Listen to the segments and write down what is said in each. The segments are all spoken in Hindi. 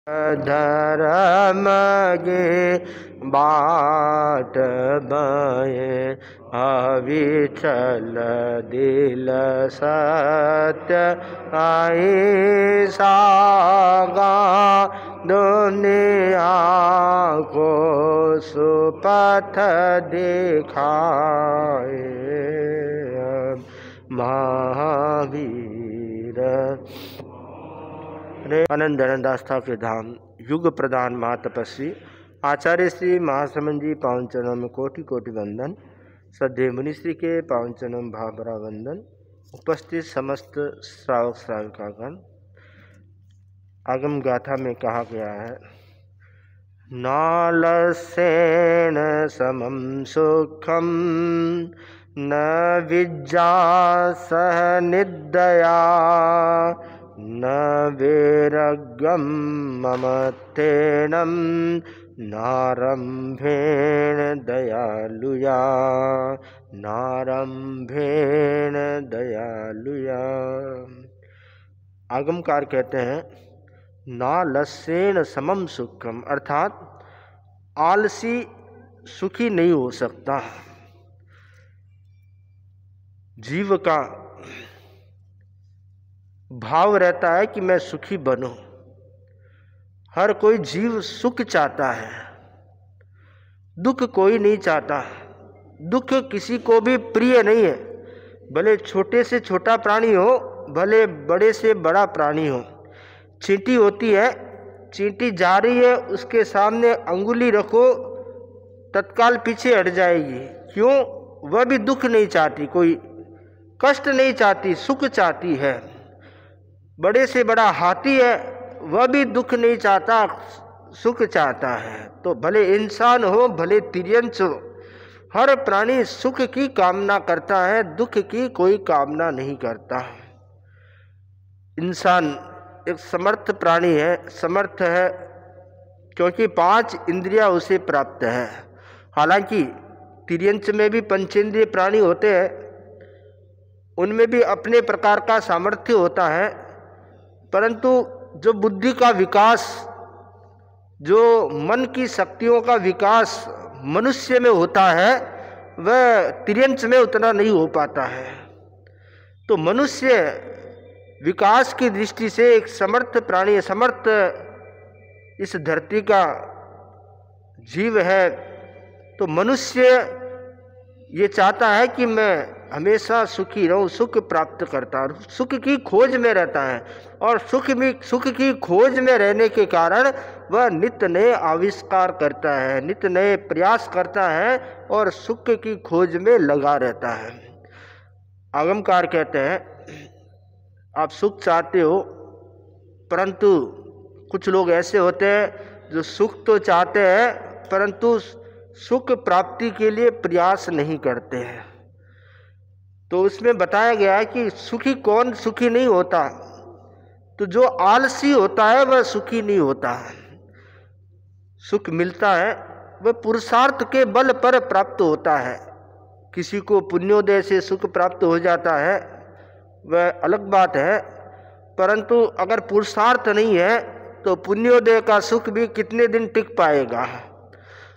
धर्म गे बाट बये अविचल दिल सत्य आई सागा दुनिया को सुपथ दिखाए महावीर। आनंद दास ठाकुर धाम युग प्रधान महातपस्वी आचार्य श्री महासमन जी पावन चरणों में कोटि कोटि वंदन। श्रद्धेय मुनिश्री के पावन चरणों में भावभरा वंदन। उपस्थित समस्त श्रावक श्राविकागण। आगम गाथा में कहा गया है, नालसेन समम सुखम न विज्जा सह निदया न वैराग्यम ममत्तेनम नारंभेण दयालुया नारंभेण दयालुया। आगमकार कहते हैं नालसेन समम सुखम, अर्थात आलसी सुखी नहीं हो सकता। जीव का भाव रहता है कि मैं सुखी बनूं। हर कोई जीव सुख चाहता है, दुख कोई नहीं चाहता। दुख किसी को भी प्रिय नहीं है, भले छोटे से छोटा प्राणी हो, भले बड़े से बड़ा प्राणी हो। चींटी होती है, चींटी जा रही है, उसके सामने अंगुली रखो तत्काल पीछे हट जाएगी। क्यों? वह भी दुख नहीं चाहती, कोई कष्ट नहीं चाहती, सुख चाहती है। बड़े से बड़ा हाथी है, वह भी दुख नहीं चाहता, सुख चाहता है। तो भले इंसान हो, भले तिर्यंच हो, हर प्राणी सुख की कामना करता है, दुख की कोई कामना नहीं करता। इंसान एक समर्थ प्राणी है, समर्थ है क्योंकि 5 इंद्रियां उसे प्राप्त है। हालांकि तिर्यंच में भी पंचेंद्रिय प्राणी होते हैं, उनमें भी अपने प्रकार का सामर्थ्य होता है, परंतु जो बुद्धि का विकास, जो मन की शक्तियों का विकास मनुष्य में होता है, वह तिर्यंच में उतना नहीं हो पाता है। तो मनुष्य विकास की दृष्टि से एक समर्थ प्राणी, समर्थ इस धरती का जीव है। तो मनुष्य ये चाहता है कि मैं हमेशा सुखी रहूं, सुख प्राप्त करता रहूं, सुख की खोज में रहता है। और सुख की खोज में रहने के कारण वह नित्य नए आविष्कार करता है, नित्य नए प्रयास करता है और सुख की खोज में लगा रहता है। आगमकार कहते हैं आप सुख चाहते हो, परंतु कुछ लोग ऐसे होते हैं जो सुख तो चाहते हैं परंतु सुख प्राप्ति के लिए प्रयास नहीं करते हैं। तो उसमें बताया गया है कि सुखी कौन सुखी नहीं होता, तो जो आलसी होता है वह सुखी नहीं होता। सुख मिलता है वह पुरुषार्थ के बल पर प्राप्त होता है। किसी को पुण्योदय से सुख प्राप्त हो जाता है, वह अलग बात है, परंतु अगर पुरुषार्थ नहीं है तो पुण्योदय का सुख भी कितने दिन टिक पाएगा।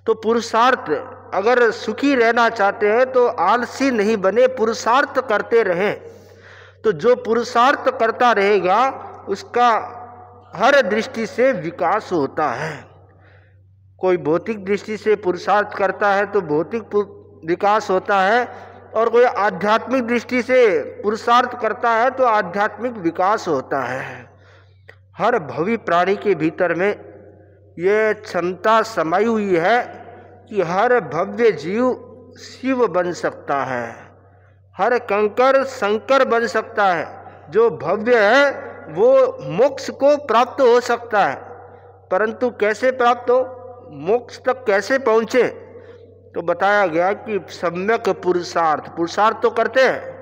तो पुरुषार्थ, अगर सुखी रहना चाहते हैं तो आलसी नहीं बने, पुरुषार्थ करते रहें। तो जो पुरुषार्थ करता रहेगा उसका हर दृष्टि से विकास होता है। कोई भौतिक दृष्टि से पुरुषार्थ करता है तो भौतिक विकास होता है, और कोई आध्यात्मिक दृष्टि से पुरुषार्थ करता है तो आध्यात्मिक विकास होता है। हर भवी प्राणी के भीतर में ये क्षमता समाई हुई है कि हर भव्य जीव शिव बन सकता है, हर कंकर शंकर बन सकता है। जो भव्य है वो मोक्ष को प्राप्त हो सकता है, परंतु कैसे प्राप्त हो, मोक्ष तक कैसे पहुँचे, तो बताया गया कि सम्यक पुरुषार्थ तो करते हैं।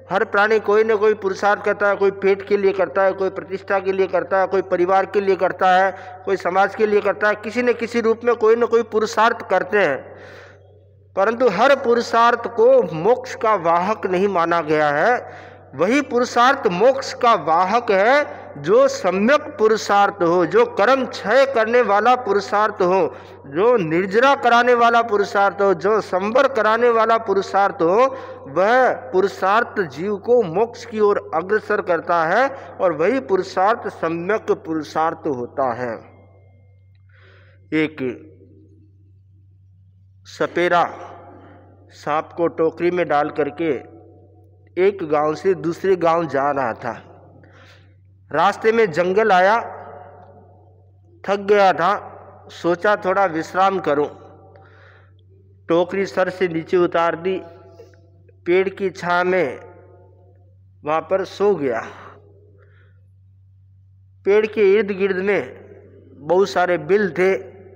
हर प्राणी कोई न कोई पुरुषार्थ करता है, कोई पेट के लिए करता है, कोई प्रतिष्ठा के लिए करता है, कोई परिवार के लिए करता है, कोई समाज के लिए करता है, किसी न किसी रूप में कोई न कोई पुरुषार्थ करते हैं। परंतु हर पुरुषार्थ को मोक्ष का वाहक नहीं माना गया है। वही पुरुषार्थ मोक्ष का वाहक है, जो सम्यक पुरुषार्थ हो, जो कर्म क्षय करने वाला पुरुषार्थ हो, जो निर्जरा कराने वाला पुरुषार्थ हो, जो संवर कराने वाला पुरुषार्थ हो, वह पुरुषार्थ जीव को मोक्ष की ओर अग्रसर करता है और वही पुरुषार्थ सम्यक पुरुषार्थ होता है। एक सपेरा सांप को टोकरी में डाल करके एक गांव से दूसरे गांव जा रहा था। रास्ते में जंगल आया, थक गया था, सोचा थोड़ा विश्राम करूं। टोकरी सर से नीचे उतार दी, पेड़ की छां में वहां पर सो गया। पेड़ के इर्द गिर्द में बहुत सारे बिल थे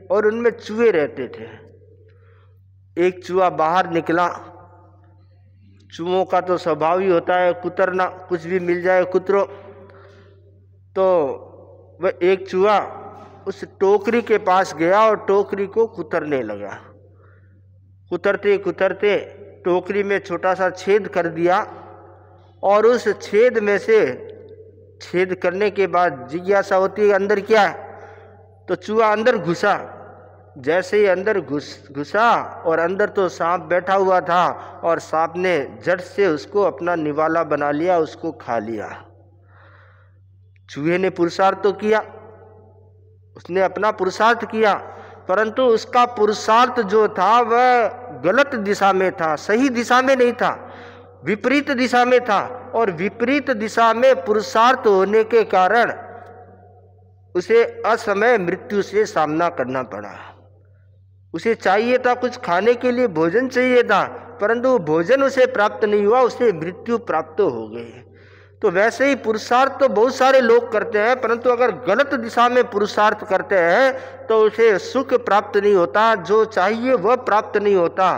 और उनमें चूहे रहते थे। एक चूहा बाहर निकला। चूहों का तो स्वभाव ही होता है कुतरना, कुछ भी मिल जाए कुतरो। तो वह एक चूहा उस टोकरी के पास गया और टोकरी को कुतरने लगा। कुतरते कुतरते टोकरी में छोटा सा छेद कर दिया और उस छेद में से, छेद करने के बाद जिज्ञासा होती है अंदर क्या है, तो चूहा अंदर घुसा। जैसे ही अंदर घुसा और अंदर तो सांप बैठा हुआ था और सांप ने झट से उसको अपना निवाला बना लिया, उसको खा लिया। चूहे ने पुरुषार्थ तो किया, उसने अपना पुरुषार्थ किया, परंतु उसका पुरुषार्थ जो था वह गलत दिशा में था, सही दिशा में नहीं था, विपरीत दिशा में था। और विपरीत दिशा में पुरुषार्थ होने के कारण उसे असमय मृत्यु से सामना करना पड़ा। उसे चाहिए था, कुछ खाने के लिए भोजन चाहिए था, परंतु भोजन उसे प्राप्त नहीं हुआ, उसे मृत्यु प्राप्त हो गई। तो वैसे ही पुरुषार्थ तो बहुत सारे लोग करते हैं, परंतु अगर गलत दिशा में पुरुषार्थ करते हैं तो उसे सुख प्राप्त नहीं होता, जो चाहिए वह प्राप्त नहीं होता,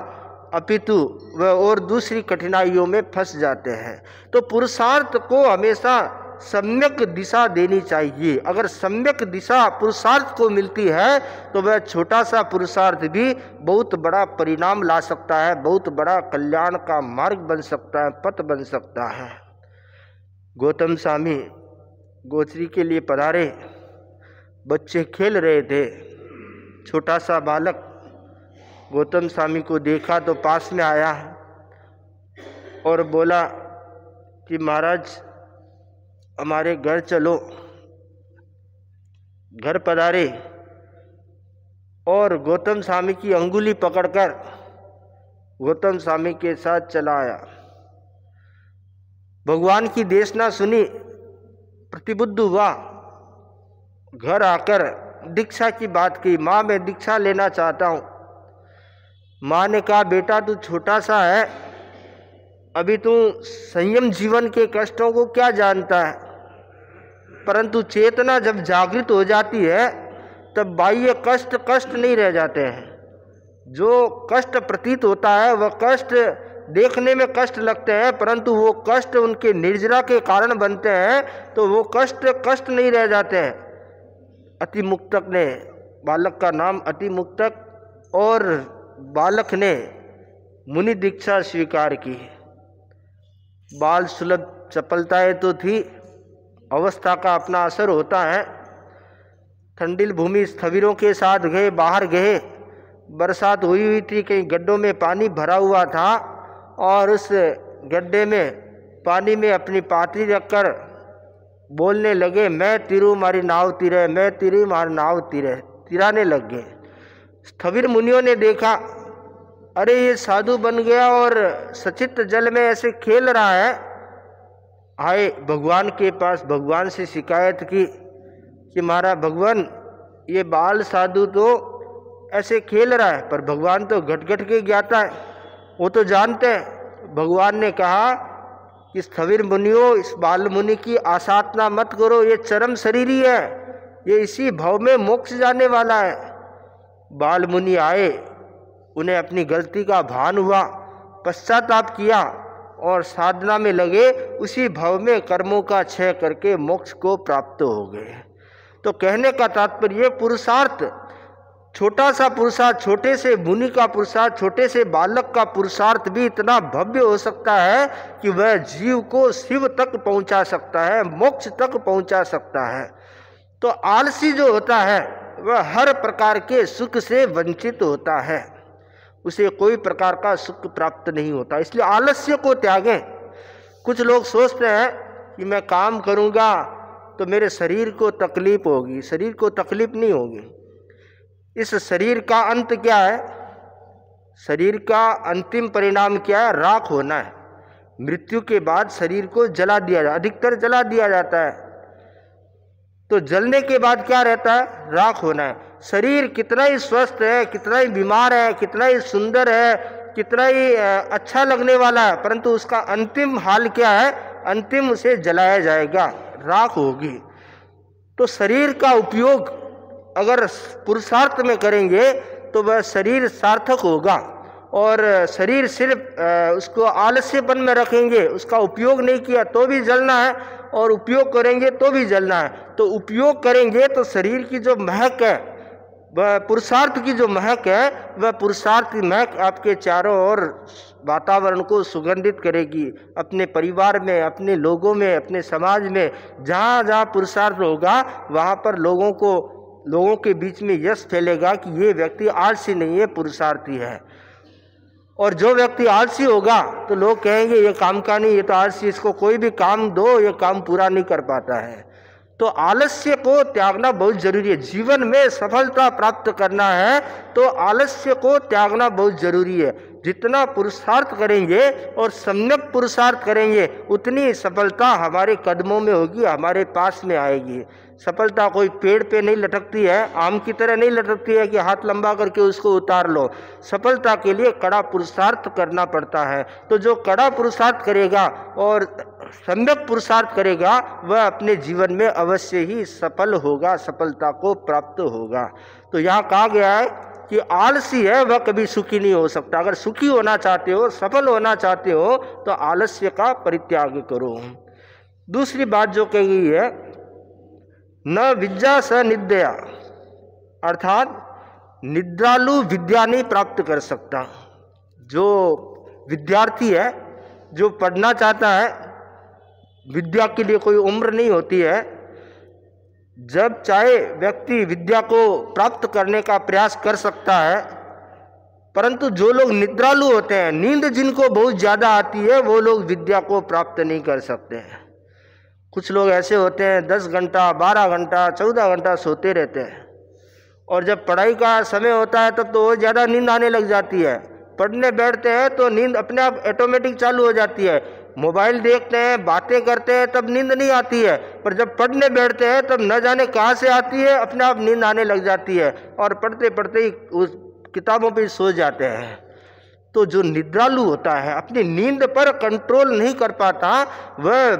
अपितु वह और दूसरी कठिनाइयों में फंस जाते हैं। तो पुरुषार्थ को हमेशा सम्यक दिशा देनी चाहिए। अगर सम्यक दिशा पुरुषार्थ को मिलती है तो वह छोटा सा पुरुषार्थ भी बहुत बड़ा परिणाम ला सकता है, बहुत बड़ा कल्याण का मार्ग बन सकता है, पथ बन सकता है। गौतम स्वामी गोचरी के लिए पधारे, बच्चे खेल रहे थे। छोटा सा बालक गौतम स्वामी को देखा तो पास में आया और बोला कि महाराज हमारे घर चलो। घर पधारे और गौतम स्वामी की अंगुली पकड़कर गौतम स्वामी के साथ चला आया। भगवान की देशना सुनी, प्रतिबुद्ध हुआ, घर आकर दीक्षा की बात की। माँ मैं दीक्षा लेना चाहता हूँ। माँ ने कहा बेटा तू छोटा सा है, अभी तू संयम जीवन के कष्टों को क्या जानता है, परंतु चेतना जब जागृत हो जाती है तब बाह्य कष्ट कष्ट नहीं रह जाते हैं। जो कष्ट प्रतीत होता है वह कष्ट देखने में कष्ट लगते हैं, परंतु वो कष्ट उनके निर्जरा के कारण बनते हैं, तो वो कष्ट कष्ट नहीं रह जाते हैं। अति मुक्तक ने, बालक का नाम अति मुक्तक, और बालक ने मुनि दीक्षा स्वीकार की। बाल सुलभ चपलताएं तो थी, अवस्था का अपना असर होता है। ठंडिल भूमि स्थविरों के साथ गए, बाहर गए, बरसात हुई थी, कहीं गड्ढों में पानी भरा हुआ था और उस गड्ढे में पानी में अपनी पातरी रखकर बोलने लगे मैं तिरू मारी नाव तिरे, मैं तिरू मारी नाव तिरे, तिराने लग गए। स्थविर मुनियों ने देखा, अरे ये साधु बन गया और सचित जल में ऐसे खेल रहा है। आए भगवान के पास, भगवान से शिकायत की कि महाराज भगवान ये बाल साधु तो ऐसे खेल रहा है, पर भगवान तो घट घट के ज्ञाता है, वो तो जानते हैं। भगवान ने कहा कि स्थविर मुनियों, इस बाल मुनि की आसाधना मत करो, ये चरम शरीरी है, ये इसी भव में मोक्ष जाने वाला है। बाल मुनि आए, उन्हें अपनी गलती का भान हुआ, पश्चाताप किया और साधना में लगे, उसी भव में कर्मों का क्षय करके मोक्ष को प्राप्त हो गए। तो कहने का तात्पर्य पुरुषार्थ छोटा सा पुरुषार्थ, छोटे से मुनि का पुरुषार्थ, छोटे से बालक का पुरुषार्थ भी इतना भव्य हो सकता है कि वह जीव को शिव तक पहुंचा सकता है, मोक्ष तक पहुंचा सकता है। तो आलसी जो होता है वह हर प्रकार के सुख से वंचित होता है, उसे कोई प्रकार का सुख प्राप्त नहीं होता। इसलिए आलस्य को त्यागें। कुछ लोग सोचते हैं कि मैं काम करूँगा तो मेरे शरीर को तकलीफ होगी। शरीर को तकलीफ नहीं होगी। इस शरीर का अंत क्या है? शरीर का अंतिम परिणाम क्या है? राख होना है। मृत्यु के बाद शरीर को जला दिया जाता, अधिकतर जला दिया जाता है। तो जलने के बाद क्या रहता है? राख होना है। शरीर कितना ही स्वस्थ है, कितना ही बीमार है, कितना ही सुंदर है, कितना ही अच्छा लगने वाला है, परंतु उसका अंतिम हाल क्या है? अंतिम उसे जलाया जाएगा, राख होगी। तो शरीर का उपयोग अगर पुरुषार्थ में करेंगे तो वह शरीर सार्थक होगा। और शरीर सिर्फ उसको आलस्यपन में रखेंगे, उसका उपयोग नहीं किया तो भी जलना है, और उपयोग करेंगे तो भी जलना है। तो उपयोग करेंगे तो शरीर की जो महक है, वह पुरुषार्थ की जो महक है, वह पुरुषार्थ की महक आपके चारों ओर वातावरण को सुगंधित करेगी। अपने परिवार में, अपने लोगों में, अपने समाज में जहाँ जहाँ पुरुषार्थ होगा वहाँ पर लोगों के बीच में यश फैलेगा कि ये व्यक्ति आलसी नहीं है, पुरुषार्थी है। और जो व्यक्ति आलसी होगा तो लोग कहेंगे ये काम का नहीं, ये तो आलसी, इसको कोई भी काम दो ये काम पूरा नहीं कर पाता है। तो आलस्य को त्यागना बहुत जरूरी है। जीवन में सफलता प्राप्त करना है तो आलस्य को त्यागना बहुत जरूरी है। जितना पुरुषार्थ करेंगे और सम्यक पुरुषार्थ करेंगे उतनी सफलता हमारे कदमों में होगी, हमारे पास में आएगी। सफलता कोई पेड़ पे नहीं लटकती है, आम की तरह नहीं लटकती है कि हाथ लंबा करके उसको उतार लो। सफलता के लिए कड़ा पुरुषार्थ करना पड़ता है। तो जो कड़ा पुरुषार्थ करेगा और सम्यक पुरुषार्थ करेगा वह अपने जीवन में अवश्य ही सफल होगा, सफलता को प्राप्त होगा। तो यहाँ कहा गया है कि आलसी है वह कभी सुखी नहीं हो सकता। अगर सुखी होना चाहते हो, सफल होना चाहते हो तो आलस्य का परित्याग करो। दूसरी बात जो कही गई है, न विद्या स निद्या, अर्थात निद्रालु विद्या नहीं प्राप्त कर सकता। जो विद्यार्थी है, जो पढ़ना चाहता है, विद्या के लिए कोई उम्र नहीं होती है। जब चाहे व्यक्ति विद्या को प्राप्त करने का प्रयास कर सकता है। परंतु जो लोग निद्रालु होते हैं, नींद जिनको बहुत ज़्यादा आती है, वो लोग विद्या को प्राप्त नहीं कर सकते हैं। कुछ लोग ऐसे होते हैं 10 घंटा, 12 घंटा, 14 घंटा सोते रहते हैं, और जब पढ़ाई का समय होता है तब तो वो ज़्यादा नींद आने लग जाती है। पढ़ने बैठते हैं तो नींद अपने आप ऑटोमेटिक चालू हो जाती है। मोबाइल देखते हैं, बातें करते हैं, तब नींद नहीं आती है, पर जब पढ़ने बैठते हैं तब न जाने कहाँ से आती है, अपने आप नींद आने लग जाती है, और पढ़ते पढ़ते ही उस किताबों पे सो जाते हैं। तो जो निद्रालु होता है, अपनी नींद पर कंट्रोल नहीं कर पाता, वह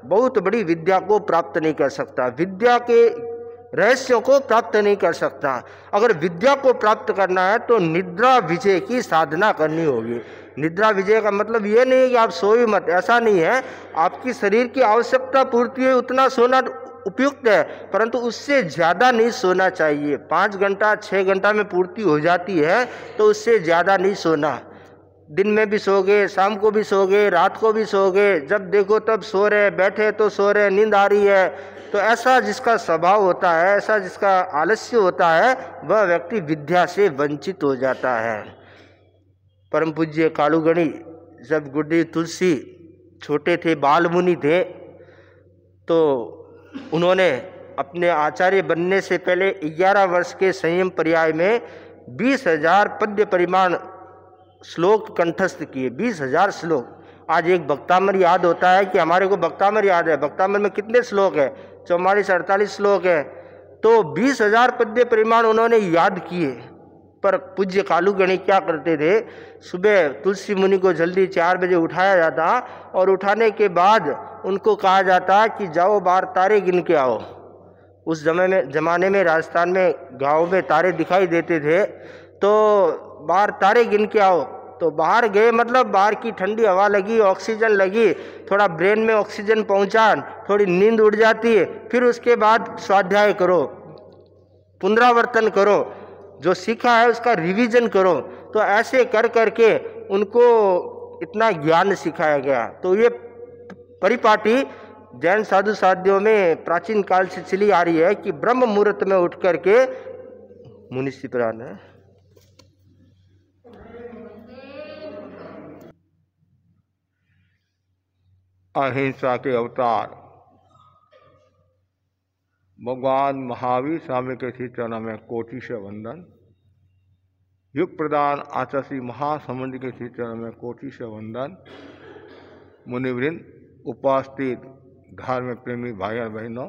बहुत बड़ी विद्या को प्राप्त नहीं कर सकता, विद्या के रहस्यों को प्राप्त नहीं कर सकता। अगर विद्या को प्राप्त करना है तो निद्रा विजय की साधना करनी होगी। निद्रा विजय का मतलब ये नहीं है कि आप सोए मत, ऐसा नहीं है। आपकी शरीर की आवश्यकता पूर्ति है उतना सोना उपयुक्त है, परंतु उससे ज़्यादा नहीं सोना चाहिए। 5 घंटा 6 घंटा में पूर्ति हो जाती है तो उससे ज़्यादा नहीं सोना। दिन में भी सोगे, शाम को भी सोगे, रात को भी सोगे, जब देखो तब सो रहे, बैठे तो सो रहे, नींद आ रही है। तो ऐसा जिसका स्वभाव होता है, ऐसा जिसका आलस्य होता है, वह व्यक्ति विद्या से वंचित हो जाता है। परम पूज्य कालूगणी जब गुरुदेव तुलसी छोटे थे, बाल मुनि थे, तो उन्होंने अपने आचार्य बनने से पहले 11 वर्ष के संयम पर्याय में 20,000 पद्य परिमाण श्लोक कंठस्थ किए। 20,000 श्लोक। आज एक भक्तामर याद होता है कि हमारे को भक्तामर याद है। भक्तामर में कितने श्लोक है? 44-48 श्लोक है। तो 20,000 पद्य परिमाण उन्होंने याद किए। पर पूज्य कालूगणी क्या करते थे, सुबह तुलसी मुनि को जल्दी 4 बजे उठाया जाता, और उठाने के बाद उनको कहा जाता कि जाओ बाहर तारे गिन के आओ। उस जमाने में राजस्थान में गाँव में तारे दिखाई देते थे, तो बाहर तारे गिन के आओ। तो बाहर गए, मतलब बाहर की ठंडी हवा लगी, ऑक्सीजन लगी, थोड़ा ब्रेन में ऑक्सीजन पहुंचा, थोड़ी नींद उड़ जाती है। फिर उसके बाद स्वाध्याय करो, पुनरावर्तन करो। जो सीखा है उसका रिवीजन करो। तो ऐसे कर करके उनको इतना ज्ञान सिखाया गया। तो ये परिपाटी जैन साधु साध्यों में प्राचीन काल से चली आ रही है कि ब्रह्म मुहूर्त में उठ करके मुनिषि पुराण है। अहिंसा के अवतार भगवान महावीर स्वामी के श्री चरणों में कोटि से वंदन। युग प्रदान आचार्य महासमुद्र के श्री चरणों में कोटि से वंदन। मुनिवृंद, उपस्थित धर्म प्रेमी भाई और बहनों,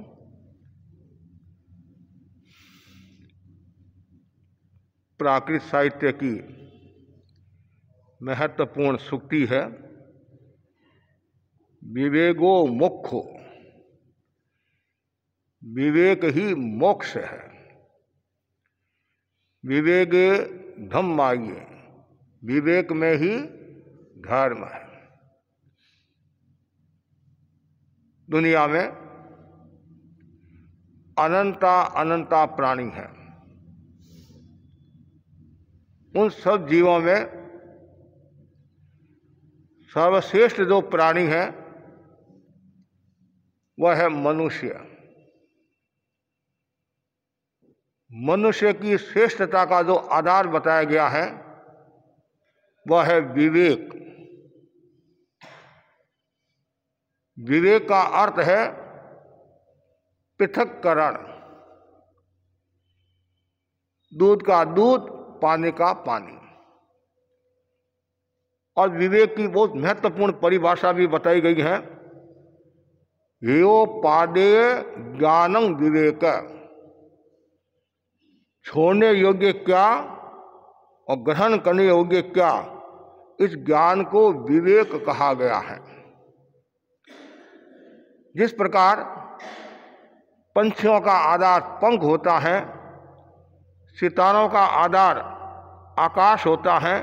प्राकृत साहित्य की महत्वपूर्ण सूक्ति है, विवेको मोक्षो, विवेक ही मोक्ष है। विवेके धम्माये, विवेक में ही धर्म है। दुनिया में अनंता प्राणी हैं। उन सब जीवों में सर्वश्रेष्ठ जो प्राणी है वह है मनुष्य। मनुष्य की श्रेष्ठता का जो आधार बताया गया है वह है विवेक। विवेक का अर्थ है पृथक्करण। दूध का दूध, पानी का पानी। और विवेक की बहुत महत्वपूर्ण परिभाषा भी बताई गई है, हेयोपादेय ज्ञानं विवेक। छोड़ने योग्य क्या और ग्रहण करने योग्य क्या, इस ज्ञान को विवेक कहा गया है। जिस प्रकार पंछियों का आधार पंख होता है, सितारों का आधार आकाश होता है,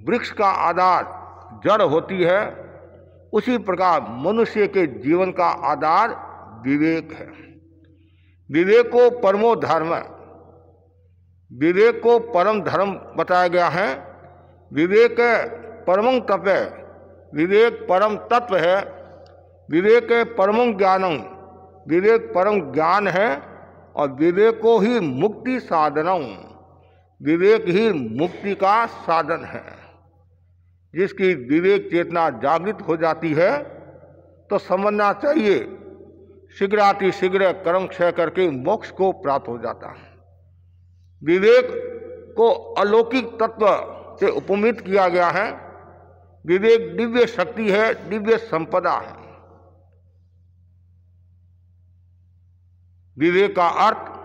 वृक्ष का आधार जड़ होती है, उसी प्रकार मनुष्य के जीवन का आधार विवेक है। विवेक को परमो धर्म, विवेक को परम धर्म बताया गया है। विवेक परमं तप है, विवेक परम तत्व है। विवेक परमं ज्ञानम, विवेक परम ज्ञान है। और विवेको ही मुक्ति साधनम, विवेक ही मुक्ति का साधन है। जिसकी विवेक चेतना जागृत हो जाती है तो समझना चाहिए शीघ्रातिशीघ्र कर्म क्षय करके मोक्ष को प्राप्त हो जाता है। विवेक को अलौकिक तत्व से उपमित किया गया है। विवेक दिव्य शक्ति है, दिव्य संपदा है। विवेक का अर्थ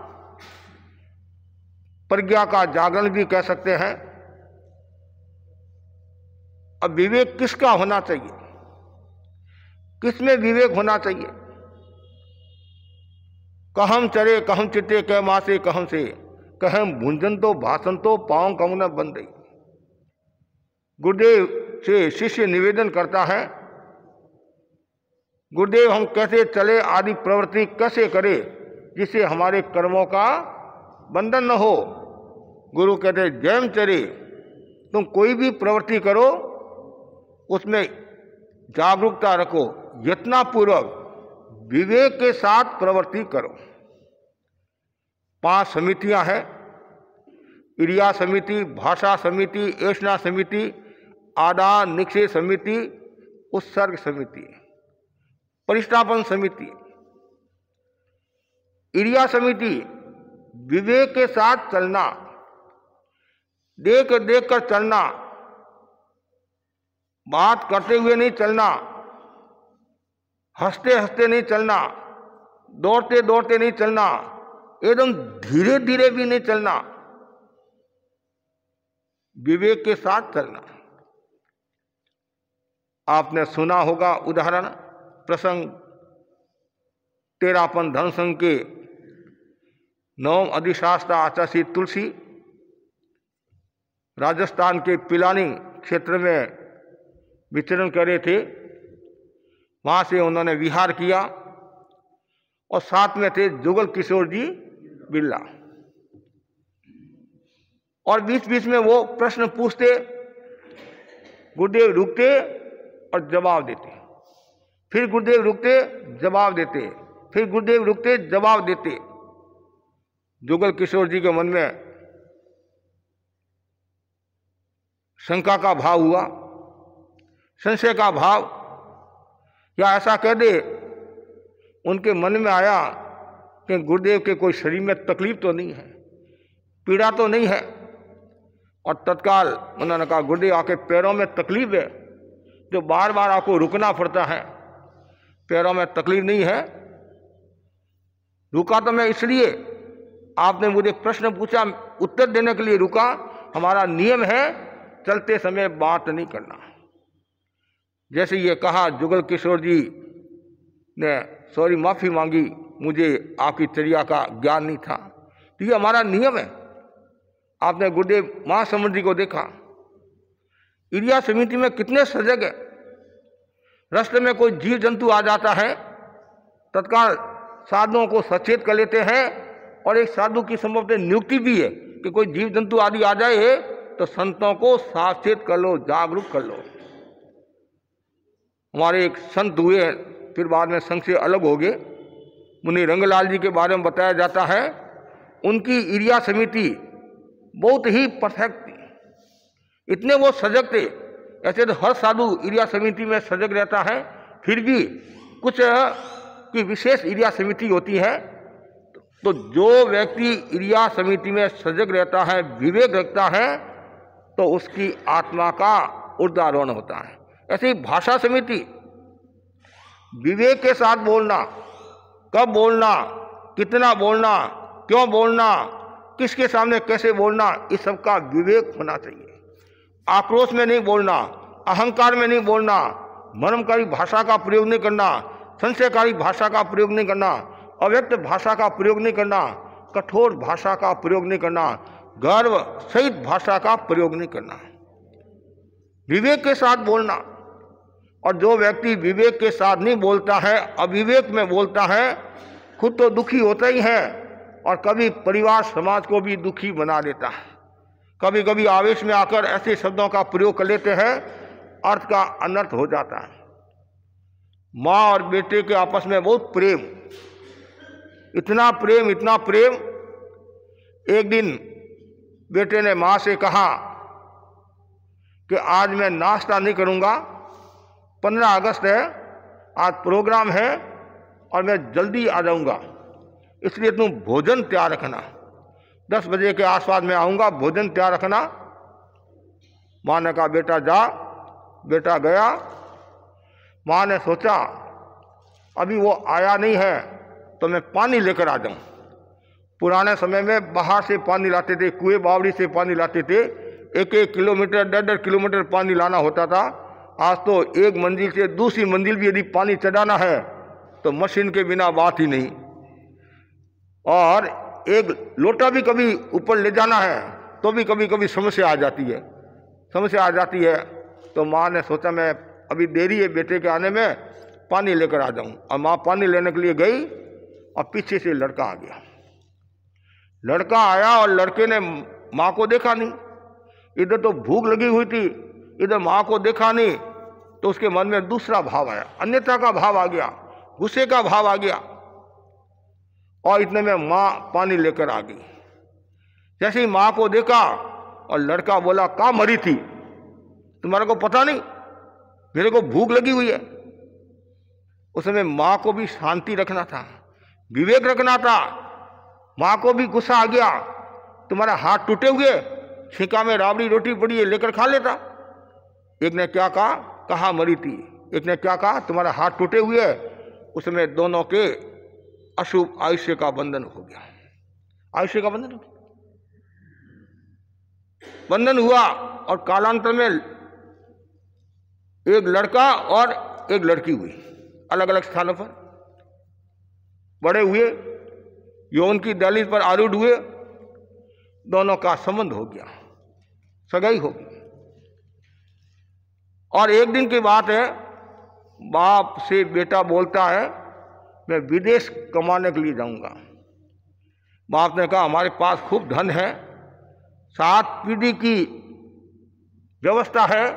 प्रज्ञा का जागरण भी कह सकते हैं। अब विवेक किसका होना चाहिए, किसमें विवेक होना चाहिए? कहम चरे कहम चित्ते कह मासे कहम से, कहम भुंजन तो भाषण तो पाँव कमुना बंदई। गुरुदेव से शिष्य निवेदन करता है, गुरुदेव हम कैसे चले, आदि प्रवृत्ति कैसे करें जिससे हमारे कर्मों का बंधन न हो। गुरु कहते जैम चरे, तुम कोई भी प्रवृत्ति करो उसमें जागरूकता रखो, यत्नपूर्वक विवेक के साथ प्रवृत्ति करो। 5 समितियां हैं, क्रिया समिति, भाषा समिति, ऐषणा समिति, आदान निक्षेप समिति, उत्सर्ग समिति, परिष्ठापन समिति। क्रिया समिति विवेक के साथ चलना, देख देख कर चलना, बात करते हुए नहीं चलना, हंसते हंसते नहीं चलना, दौड़ते दौड़ते नहीं चलना, एकदम धीरे धीरे भी नहीं चलना, विवेक के साथ चलना। आपने सुना होगा उदाहरण प्रसंग, तेरापन धर्म संघ के 9 अधिशास्त्र आचार्य तुलसी राजस्थान के पिलानी क्षेत्र में विचरण कर रहे थे। वहाँ से उन्होंने विहार किया और साथ में थे जुगल किशोर जी बिरला। और बीच बीच में वो प्रश्न पूछते, गुरुदेव रुकते और जवाब देते, फिर गुरुदेव रुकते जवाब देते, फिर गुरुदेव रुकते जवाब देते। जुगल किशोर जी के मन में शंका का भाव हुआ, संशय का भाव, या ऐसा कह दे उनके मन में आया कि गुरुदेव के कोई शरीर में तकलीफ तो नहीं है, पीड़ा तो नहीं है। और तत्काल उन्होंने कहा, गुरुदेव आपके पैरों में तकलीफ है, जो बार बार आपको रुकना पड़ता है, पैरों में तकलीफ नहीं है। रुका तो मैं इसलिए, आपने मुझे प्रश्न पूछा, उत्तर देने के लिए रुका। हमारा नियम है चलते समय बात नहीं करना। जैसे ये कहा, जुगल किशोर जी ने सॉरी माफी मांगी, मुझे आपकी चर्या का ज्ञान नहीं था। तो ये हमारा नियम है। आपने गुरुदेव महासमुद्र जी को देखा, इरिया समिति में कितने सजग है। रास्ते में कोई जीव जंतु आ जाता है, तत्काल साधुओं को सचेत कर लेते हैं। और एक साधु की संभवतः नियुक्ति भी है कि कोई जीव जंतु आदि आ जाए तो संतों को सावचेत कर लो, जागरूक कर लो। हमारे एक संत हुए, फिर बाद में संघ से अलग हो गए, मुनि रंगलाल जी के बारे में बताया जाता है। उनकी इरिया समिति बहुत ही परफेक्ट थी, इतने वो सजग थे। ऐसे तो हर साधु इरिया समिति में सजग रहता है, फिर भी कुछ की विशेष इरिया समिति होती है। तो जो व्यक्ति इरिया समिति में सजग रहता है, विवेक रखता है, तो उसकी आत्मा का ऊर्ध्वारोहण होता है। ऐसे ही भाषा समिति, विवेक के साथ बोलना, कब बोलना, कितना बोलना, क्यों बोलना, किसके सामने कैसे बोलना, इस सब का विवेक होना चाहिए। आक्रोश में नहीं बोलना, अहंकार में नहीं बोलना, मर्मकारी भाषा का प्रयोग नहीं करना, संशयकारी भाषा का प्रयोग नहीं करना, अव्यक्त भाषा का प्रयोग नहीं करना, कठोर भाषा का प्रयोग नहीं करना, गर्व सहित भाषा का प्रयोग नहीं करना, विवेक के साथ बोलना। और जो व्यक्ति विवेक के साथ नहीं बोलता है, अविवेक में बोलता है, खुद तो दुखी होता ही है और कभी परिवार समाज को भी दुखी बना देता है। कभी कभी आवेश में आकर ऐसे शब्दों का प्रयोग कर लेते हैं, अर्थ का अनर्थ हो जाता है। माँ और बेटे के आपस में बहुत प्रेम, इतना प्रेम, इतना प्रेम। एक दिन बेटे ने माँ से कहा कि आज मैं नाश्ता नहीं करूँगा, 15 अगस्त है, आज प्रोग्राम है और मैं जल्दी आ जाऊँगा, इसलिए तुम भोजन तैयार रखना, 10 बजे के आसपास मैं आऊँगा, भोजन तैयार रखना। माँ ने कहा बेटा जा। बेटा गया। माँ ने सोचा अभी वो आया नहीं है तो मैं पानी लेकर आ जाऊँ। पुराने समय में बाहर से पानी लाते थे, कुएं बावड़ी से पानी लाते थे, 1-1 किलोमीटर 1.5 किलोमीटर पानी लाना होता था। आज तो एक मंजिल से दूसरी मंजिल भी यदि पानी चढ़ाना है तो मशीन के बिना बात ही नहीं। और एक लोटा भी कभी ऊपर ले जाना है तो भी कभी कभी समस्या आ जाती है, समस्या आ जाती है। तो माँ ने सोचा मैं अभी देरी है बेटे के आने में, पानी लेकर आ जाऊं। और माँ पानी लेने के लिए गई और पीछे से लड़का आ गया। लड़का आया और लड़के ने माँ को देखा नहीं, इधर तो भूख लगी हुई थी, इधर माँ को देखा नहीं, तो उसके मन में दूसरा भाव आया, अन्यथा का भाव आ गया, गुस्से का भाव आ गया। और इतने में माँ पानी लेकर आ गई। जैसे ही माँ को देखा और लड़का बोला कहाँ मरी थी, तुम्हारे को पता नहीं, मेरे को भूख लगी हुई है। उस समय माँ को भी शांति रखना था, विवेक रखना था। माँ को भी गुस्सा आ गया, तुम्हारे हाथ टूटे हुए, छिका में राबड़ी रोटी पड़ी है, लेकर खा लेता। एक ने क्या कहा, कहाँ मरी थी, एक ने क्या कहा, तुम्हारे हाथ टूटे हुए। उसमें दोनों के अशुभ आयुष्य का बंधन हो गया। आयुष्य का बंधन हुआ और कालांतर में एक लड़का और एक लड़की हुई, अलग अलग स्थानों पर बड़े हुए, यौन की दहलीज पर आरूढ़ हुए, दोनों का संबंध हो गया, सगाई हो गई। और एक दिन की बात है, बाप से बेटा बोलता है मैं विदेश कमाने के लिए जाऊंगा। बाप ने कहा हमारे पास खूब धन है, 7 पीढ़ी की व्यवस्था है,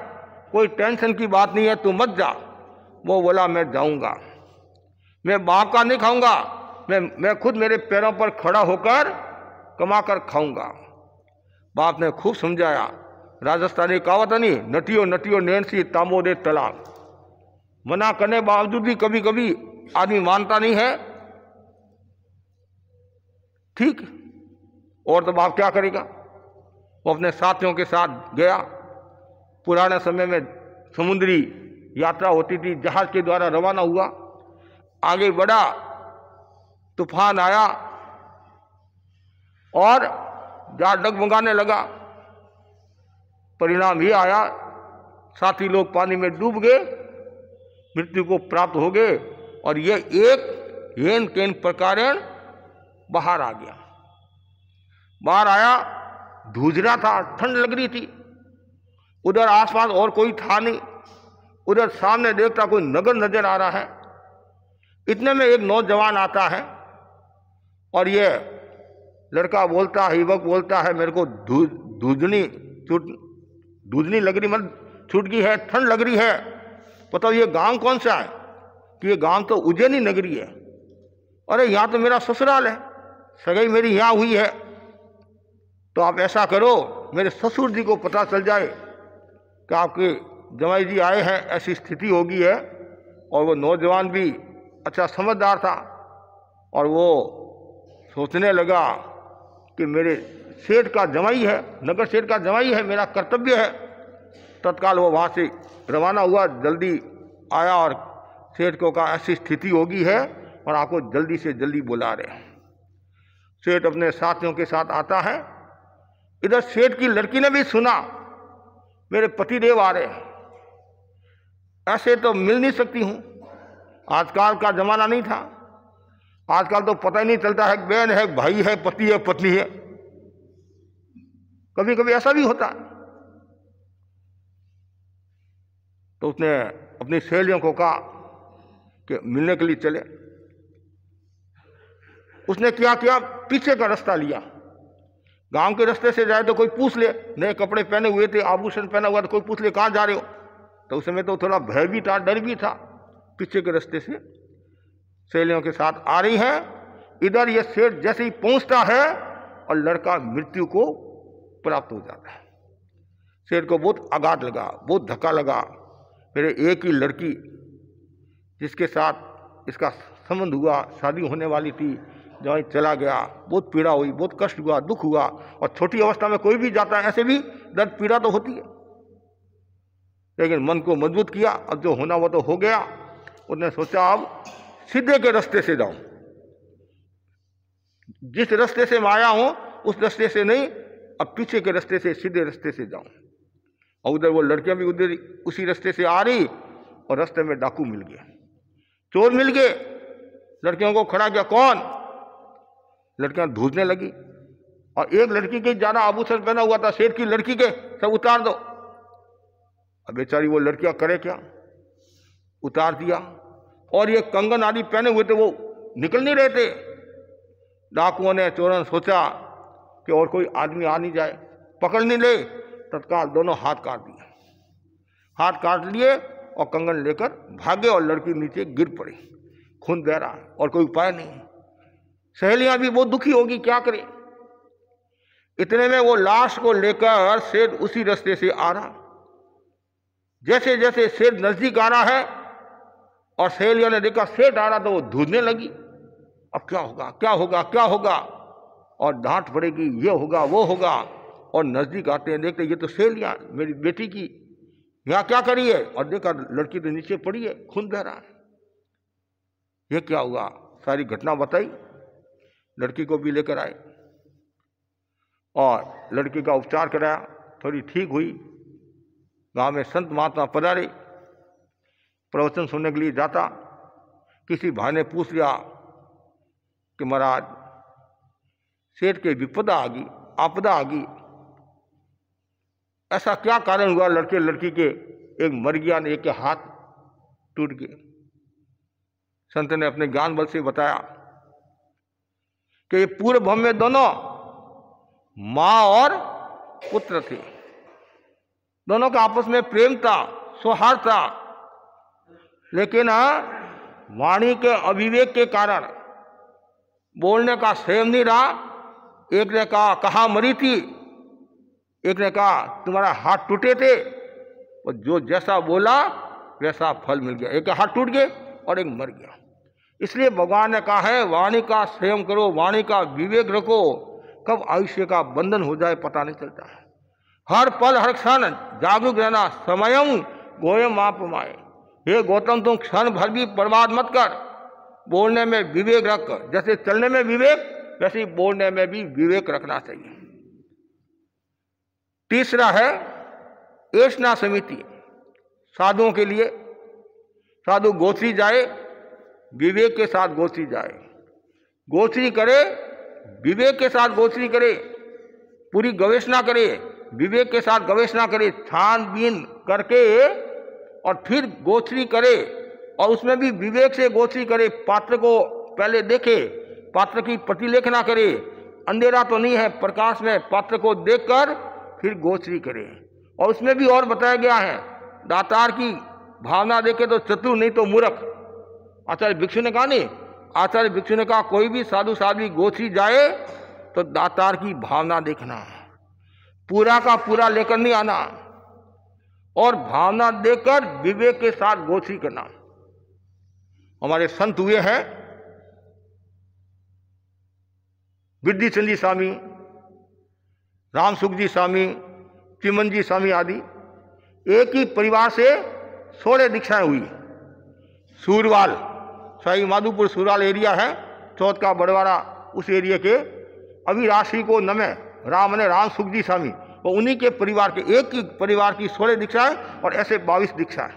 कोई टेंशन की बात नहीं है, तू मत जा। वो बोला मैं जाऊंगा, मैं बाप का नहीं खाऊंगा, मैं खुद मेरे पैरों पर खड़ा होकर कमा कर खाऊंगा। बाप ने खूब समझाया। राजस्थानी कहावत है नहीं, नटियो नटियो नैनसी तांबो दे तलाक। मना करने बावजूद भी कभी कभी आदमी मानता नहीं है, ठीक, और तो बाप क्या करेगा। वो अपने साथियों के साथ गया। पुराने समय में समुद्री यात्रा होती थी, जहाज के द्वारा रवाना हुआ, आगे बढ़ा, तूफान आया और जहाज डगमगाने लगा। परिणाम ये आया, साथी लोग पानी में डूब गए, मृत्यु को प्राप्त हो गए, और ये एक हेन केन प्रकारण बाहर आ गया। बाहर आया, धूज रहा था, ठंड लग रही थी, उधर आसपास और कोई था नहीं, उधर सामने देखता कोई नगर नजर आ रहा है। इतने में एक नौजवान आता है और ये लड़का बोलता है, युवक बोलता है, मेरे को दूधनी लग रही, मतलब छूट गई है, ठंड लग रही है, बताओ ये गांव कौन सा है? कि ये गांव तो उज्जैनी नगरी है। अरे यहाँ तो मेरा ससुराल है, सगाई मेरी यहाँ हुई है, तो आप ऐसा करो, मेरे ससुर जी को पता चल जाए कि आपके जमाई जी आए हैं, ऐसी स्थिति हो गई है। और वो नौजवान भी अच्छा समझदार था, और वो सोचने लगा कि मेरे सेठ का जमाई है, नगर सेठ का जमाई है, मेरा कर्तव्य है। तत्काल वो वहाँ से रवाना हुआ, जल्दी आया और सेठ को कहा ऐसी स्थिति हो गई है और आपको जल्दी से जल्दी बुला रहे हैं। सेठ अपने साथियों के साथ आता है। इधर सेठ की लड़की ने भी सुना, मेरे पतिदेव आ रहे हैं, ऐसे तो मिल नहीं सकती हूँ। आजकल का जमाना नहीं था, आजकल तो पता ही नहीं चलता है बहन है, भाई है, पति है, पत्नी है, कभी कभी ऐसा भी होता है। तो उसने अपनी सहेलियों को कहा कि मिलने के लिए चले। उसने क्या किया, पीछे का रास्ता लिया। गांव के रास्ते से जाए तो कोई पूछ ले, नए कपड़े पहने हुए थे, आभूषण पहना हुआ, तो कोई पूछ ले कहाँ जा रहे हो। तो उस समय तो थोड़ा भय भी था, डर भी था। पीछे के रास्ते से सहेलियों के साथ आ रही है। इधर ये सेठ जैसे ही पहुंचता है और लड़का मृत्यु को प्राप्त हो जाता है। सेठ को बहुत आघात लगा, बहुत धक्का लगा। मेरे एक ही लड़की जिसके साथ इसका संबंध हुआ, शादी होने वाली थी, जहाँ चला गया, बहुत पीड़ा हुई, बहुत कष्ट हुआ, दुख हुआ। और छोटी अवस्था में कोई भी जाता है, ऐसे भी दर्द पीड़ा तो होती है, लेकिन मन को मजबूत किया। अब जो होना वो तो हो गया। उसने सोचा अब सीधे के रास्ते से जाऊं, जिस रास्ते से मैं आया हूं उस रास्ते से नहीं, अब पीछे के रास्ते से, सीधे रास्ते से जाऊं। और उधर वो लड़कियां भी उधर उसी रास्ते से आ रही, और रास्ते में डाकू मिल गए, चोर मिल गए। लड़कियों को खड़ा किया, कौन? लड़कियां धूजने लगी, और एक लड़की के ज्यादा आभूषण पहना हुआ था, सेठ की लड़की के सब उतार दो। अब बेचारी वो लड़कियां करे क्या, उतार दिया। और ये कंगन आदि पहने हुए थे, वो निकल नहीं रहे थे। डाकुओं ने, चोरों ने सोचा कि और कोई आदमी आ नहीं जाए, पकड़ नहीं ले। तत्काल दोनों हाथ काट दिए, हाथ काट लिए और कंगन लेकर भागे, और लड़की नीचे गिर पड़ी, खून बह रहा है और कोई उपाय नहीं। सहेलियां भी बहुत दुखी होगी, क्या करे। इतने में वो लाश को लेकर सेठ उसी रास्ते से आ रहा। जैसे जैसे सेठ नजदीक आ रहा है और सहेलियों ने देखा सेठ आ रहा, तो वो धूजने लगी। अब क्या होगा, क्या होगा, क्या होगा, और डांट पड़ेगी, ये होगा, वो होगा। और नजदीक आते हैं, देखते ये तो सहेलियां मेरी बेटी की, यहाँ क्या करी है। और देखा लड़की तो नीचे पड़ी है, खून बह रहा है। ये क्या हुआ, सारी घटना बताई। लड़की को भी लेकर आए और लड़की का उपचार कराया, थोड़ी ठीक हुई। गांव में संत महात्मा पधारे, प्रवचन सुनने के लिए जाता। किसी भाई ने पूछ लिया कि महाराज सेठ के विपदा आ गई, आपदा आ गई, ऐसा क्या कारण हुआ, लड़के लड़की के एक मर गया, एक के हाथ टूट गए। संत ने अपने ज्ञान बल से बताया कि ये पूर्व भव में दोनों माँ और पुत्र थे। दोनों का आपस में प्रेम था, सौहार्द था, लेकिन वाणी के अविवेक के कारण बोलने का संयम नहीं रहा। एक ने कहा मरी थी, एक ने कहा तुम्हारा हाथ टूटे थे, और जो जैसा बोला वैसा फल मिल गया। एक के हाथ टूट गए और एक मर गया। इसलिए भगवान ने कहा है वाणी का संयम करो, वाणी का विवेक रखो, कब आयुष्य का बंधन हो जाए पता नहीं चलता है। हर पल हर क्षण जागरूक रहना, समयम गोयम आपमाय। हे गौतम तुम क्षण भर भी बर्बाद मत कर, बोलने में विवेक रख। जैसे चलने में विवेक वैसे ही बोलने में भी विवेक रखना चाहिए। तीसरा है एषणा समिति। साधुओं के लिए साधु गोत्री जाए, विवेक के साथ गोत्री जाए, गोत्री करे, विवेक के साथ गोत्री करे, पूरी गवेषणा करे, विवेक के साथ गवेषणा करे, छानबीन करके और फिर गोत्री करे, और उसमें भी विवेक से गोत्री करे। पात्र को पहले देखे, पात्र की प्रतिलेखना करे, अंधेरा तो नहीं है, प्रकाश में पात्र को देखकर फिर गोत्री करे। और उसमें भी और बताया गया है, दातार की भावना देखे तो चतुर नहीं तो मूर्ख। आचार्य भिक्षु ने कहा नहीं, आचार्य भिक्षु ने कहा कोई भी साधु साध्वी गोत्री जाए तो दातार की भावना देखना है, पूरा का पूरा लेकर नहीं आना, और भावना देकर विवेक के साथ गोत्री करना। हमारे संत हुए हैं विद्याचंद जी स्वामी, राम सुख जी स्वामी, चिमन जी स्वामी आदि। एक ही परिवार से 16 दीक्षाएं हुई। सूरवाल, शाही माधोपुर सूरवाल एरिया है, चौथ का बड़वाड़ा, उस एरिया के अभिराशि को नमे राम ने राम सुख जी स्वामी, वो उन्हीं के परिवार के, एक ही परिवार की 16 दीक्षाएं और ऐसे 22 दीक्षाएं।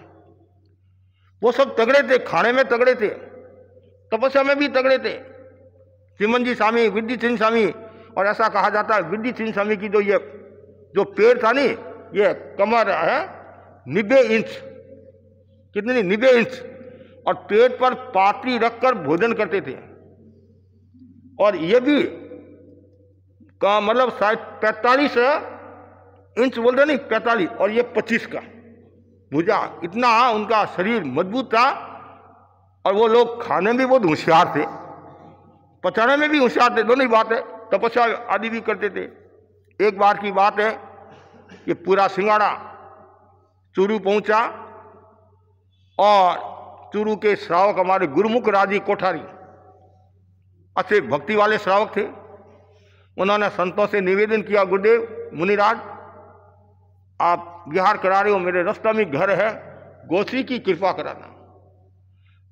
वो सब तगड़े थे, खाने में तगड़े थे, तपस्या में भी तगड़े थे। चिमन जी स्वामी, विद्याचंद स्वामी, और ऐसा कहा जाता है विद्याचंद स्वामी की जो पेड़ था नहीं, ये कमर है 90 इंच, कितनी 90 इंच, और पेट पर पात्री रखकर भोजन करते थे। और ये भी का मतलब शायद 45 इंच बोलते नहीं, 45, और ये 25 का भुजा। इतना उनका शरीर मजबूत था। और वो लोग खाने में भी बहुत होशियार थे, पचाने में भी होशियार थे, दोनों ही बात है। तपस्या आदि भी करते थे। एक बार की बात है कि पूरा सिंगाड़ा चूरू पहुंचा, और चूरू के श्रावक हमारे गुरुमुख राजी कोठारी, अच्छे भक्ति वाले श्रावक थे। उन्होंने संतों से निवेदन किया, गुरुदेव मुनिराज आप विहार करा रहे हो, मेरे रास्ता में घर है, गोत्री की कृपा कराना।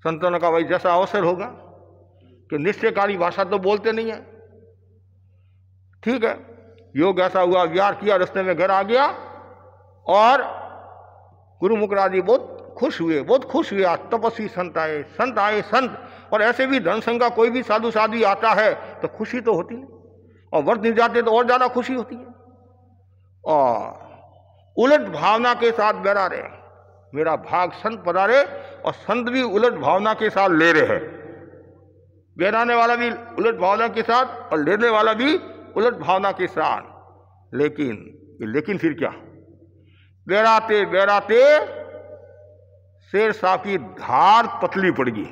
संतों ने कहा भाई जैसा अवसर होगा, कि निश्चयकारी भाषा तो बोलते नहीं है, ठीक है। योग ऐसा हुआ, विहार किया, रास्ते में घर आ गया, और गुरुमुख राजी बहुत खुश हुए, बहुत खुश हुए। आज तपस्वी संत आए, संत आए, संत। और ऐसे भी धन संघ का कोई भी साधु साध्वी आता है तो खुशी तो होती नहीं, और व्रत नहीं जाते तो और ज्यादा खुशी होती है। और उलट भावना के साथ बैठा रहे, मेरा भाग संत पधारे, और संत भी उलट भावना के साथ ले रहे हैं। बेराने वाला भी उलट भावना के साथ और लेने वाला भी उलट भावना के साथ। लेकिन फिर क्या, बेराते बेराते शेर शाह की धार पतली पड़ गई।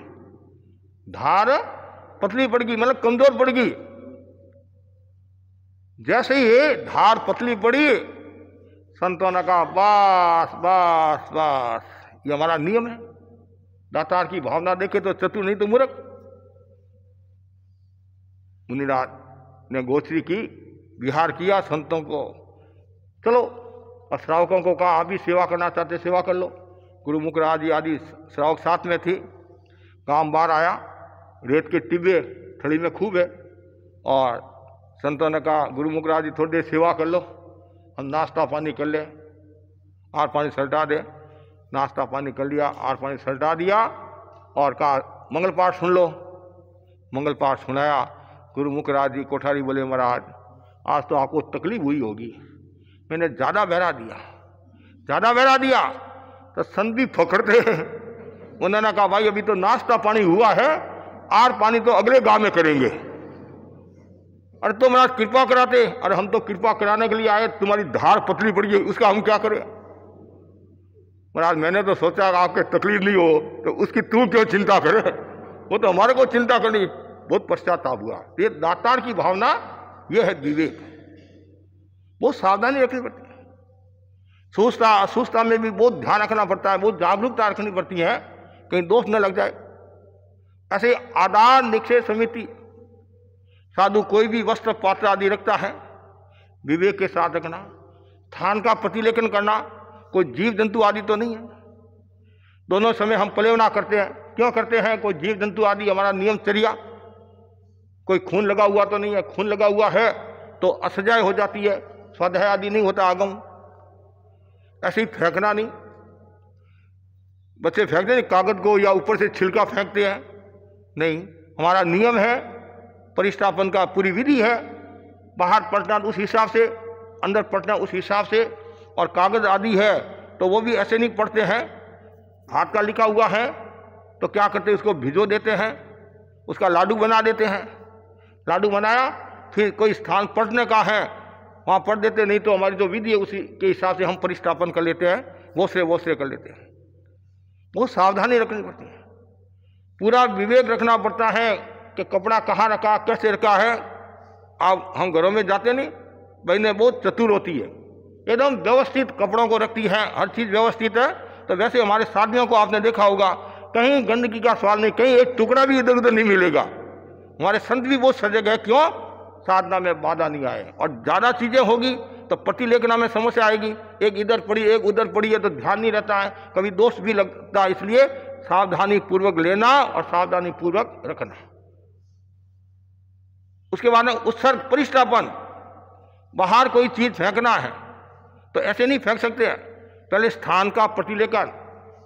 धार पतली पड़ गई मतलब कमजोर पड़ गई। जैसे ही धार पतली पड़ी, संतों ने कहा बस बस बस, ये हमारा नियम है, दातार की भावना देखे तो चतुर नहीं तो मूर्ख। मुनिराज ने गोत्री की, विहार किया, संतों को चलो, और श्रावकों को कहा आप भी सेवा करना चाहते सेवा कर लो। गुरुमुख राज जी आदि श्रावक साथ में थी। काम बार आया, रेत के टिब्बे थड़ी में खूब है, और संतों ने कहा गुरुमुख राज जी थोड़ी देर सेवा कर लो, हम नाश्ता पानी कर ले, आर पानी सल्टा दे। नाश्ता पानी कर लिया, आर पानी सल्टा दिया, और कहा मंगल पाठ सुन लो। मंगल पाठ सुनाया। गुरुमुख राज जी कोठारी बोले महाराज आज तो आपको तकलीफ हुई होगी, मैंने ज़्यादा बहरा दिया। तो संत भी फकड़ते। उन्होंने कहा भाई अभी तो नाश्ता पानी हुआ है, आर पानी तो अगले गांव में करेंगे, अरे तो महाराज कृपा कराते, अरे हम तो कृपा कराने के लिए आए, तुम्हारी धार पतली पड़ी है, उसका हम क्या करें? महाराज मैंने तो सोचा आपके तकलीफ नहीं हो तो उसकी तू क्यों चिंता करे, वो तो हमारे को चिंता करनी। बहुत पश्चाताप हुआ। ये दातार की भावना, ये है विवेक। बहुत सावधानी रखनी पड़ती है, सूझता असूझता में भी बहुत ध्यान रखना पड़ता है, बहुत जागरूकता रखनी पड़ती है, कहीं दोष न लग जाए। ऐसे आधार निक्षेप समिति, साधु कोई भी वस्त्र पात्र आदि रखता है, विवेक के साथ रखना। स्थान का प्रतिलेखन करना, कोई जीव जंतु आदि तो नहीं है। दोनों समय हम पलेवना करते हैं, क्यों करते हैं? कोई जीव जंतु आदि हमारा नियमचर्या, कोई खून लगा हुआ तो नहीं है। खून लगा हुआ है तो असजाय हो जाती है, स्वाध्याय आदि नहीं होता, आगम। ऐसे ही फेंकना नहीं, बच्चे फेंकते नहीं कागज को या ऊपर से छिलका फेंकते हैं, नहीं। हमारा नियम है, परिष्टापन का पूरी विधि है, बाहर पलटना उस हिसाब से, अंदर पलटना उस हिसाब से। और कागज आदि है तो वो भी ऐसे नहीं पढ़ते हैं, हाथ का लिखा हुआ है तो क्या करते हैं, उसको भिगो देते हैं, उसका लाडू बना देते हैं। लाडू बनाया, फिर कोई स्थान पढ़ने का है वहाँ पढ़ देते, नहीं तो हमारी जो विधि है उसी के हिसाब से हम परिष्टापन कर लेते हैं, वो से कर लेते हैं। बहुत सावधानी रखनी पड़ती है, पूरा विवेक रखना पड़ता है कि कपड़ा कहाँ रखा, कैसे रखा है। अब हम घरों में जाते नहीं, बहनें बहुत चतुर होती है, एकदम व्यवस्थित कपड़ों को रखती है, हर चीज़ व्यवस्थित है। तो वैसे हमारे साथियों को आपने देखा होगा, कहीं गंदगी का सवाल नहीं, कहीं एक टुकड़ा भी इधर उधर नहीं मिलेगा। हमारे संत भी बहुत सजग है, क्यों? साधना में बाधा नहीं आए। और ज़्यादा चीज़ें होगी तो प्रतिलेखना में समस्या आएगी, एक इधर पड़ी एक उधर पड़ी है तो ध्यान नहीं रहता है, कभी दोष भी लगता है। इसलिए सावधानी पूर्वक लेना और सावधानी पूर्वक रखना। उसके बाद में उत्सर्ग परिष्टापन, बाहर कोई चीज़ फेंकना है तो ऐसे नहीं फेंक सकते हैं, पहले स्थान का प्रतिलेखन,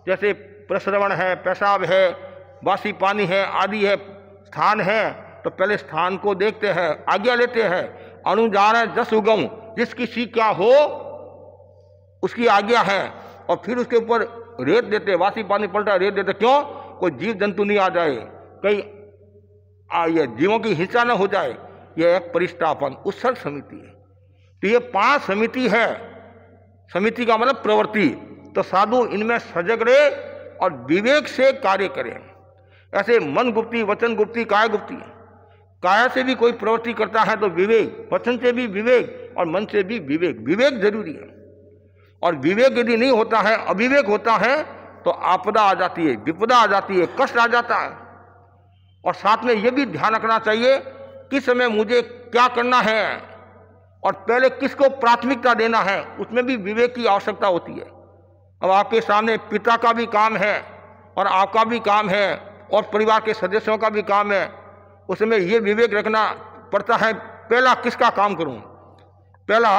जैसे प्रस्रवण है, पेशाब है, बासी पानी है आदि है, स्थान है तो पहले स्थान को देखते हैं, आज्ञा लेते हैं। अनुजान जस उगम, जिस किसी का हो उसकी आज्ञा है, और फिर उसके ऊपर रेत देते, बासी पानी पलटा रेत देते, क्यों? कोई जीव जंतु नहीं आ जाए, कहीं ये जीवों की हिंसा न हो जाए। यह एक परिष्टापन उत्सर्ग समिति है। तो ये 5 समिति है। समिति का मतलब प्रवृत्ति। तो साधु इनमें सजग रहे और विवेक से कार्य करें। ऐसे मन गुप्ती, वचन गुप्ती, काय गुप्ती। काया से भी कोई प्रवृत्ति करता है तो विवेक, वचन से भी विवेक और मन से भी विवेक। विवेक जरूरी है। और विवेक यदि नहीं होता है, अविवेक होता है तो आपदा आ जाती है, विपदा आ जाती है, कष्ट आ जाता है। और साथ में यह भी ध्यान रखना चाहिए किस समय मुझे क्या करना है और पहले किसको प्राथमिकता देना है, उसमें भी विवेक की आवश्यकता होती है। अब आपके सामने पिता का भी काम है और आपका भी काम है और परिवार के सदस्यों का भी काम है, उसमें ये विवेक रखना पड़ता है पहला किसका काम करूं, पहला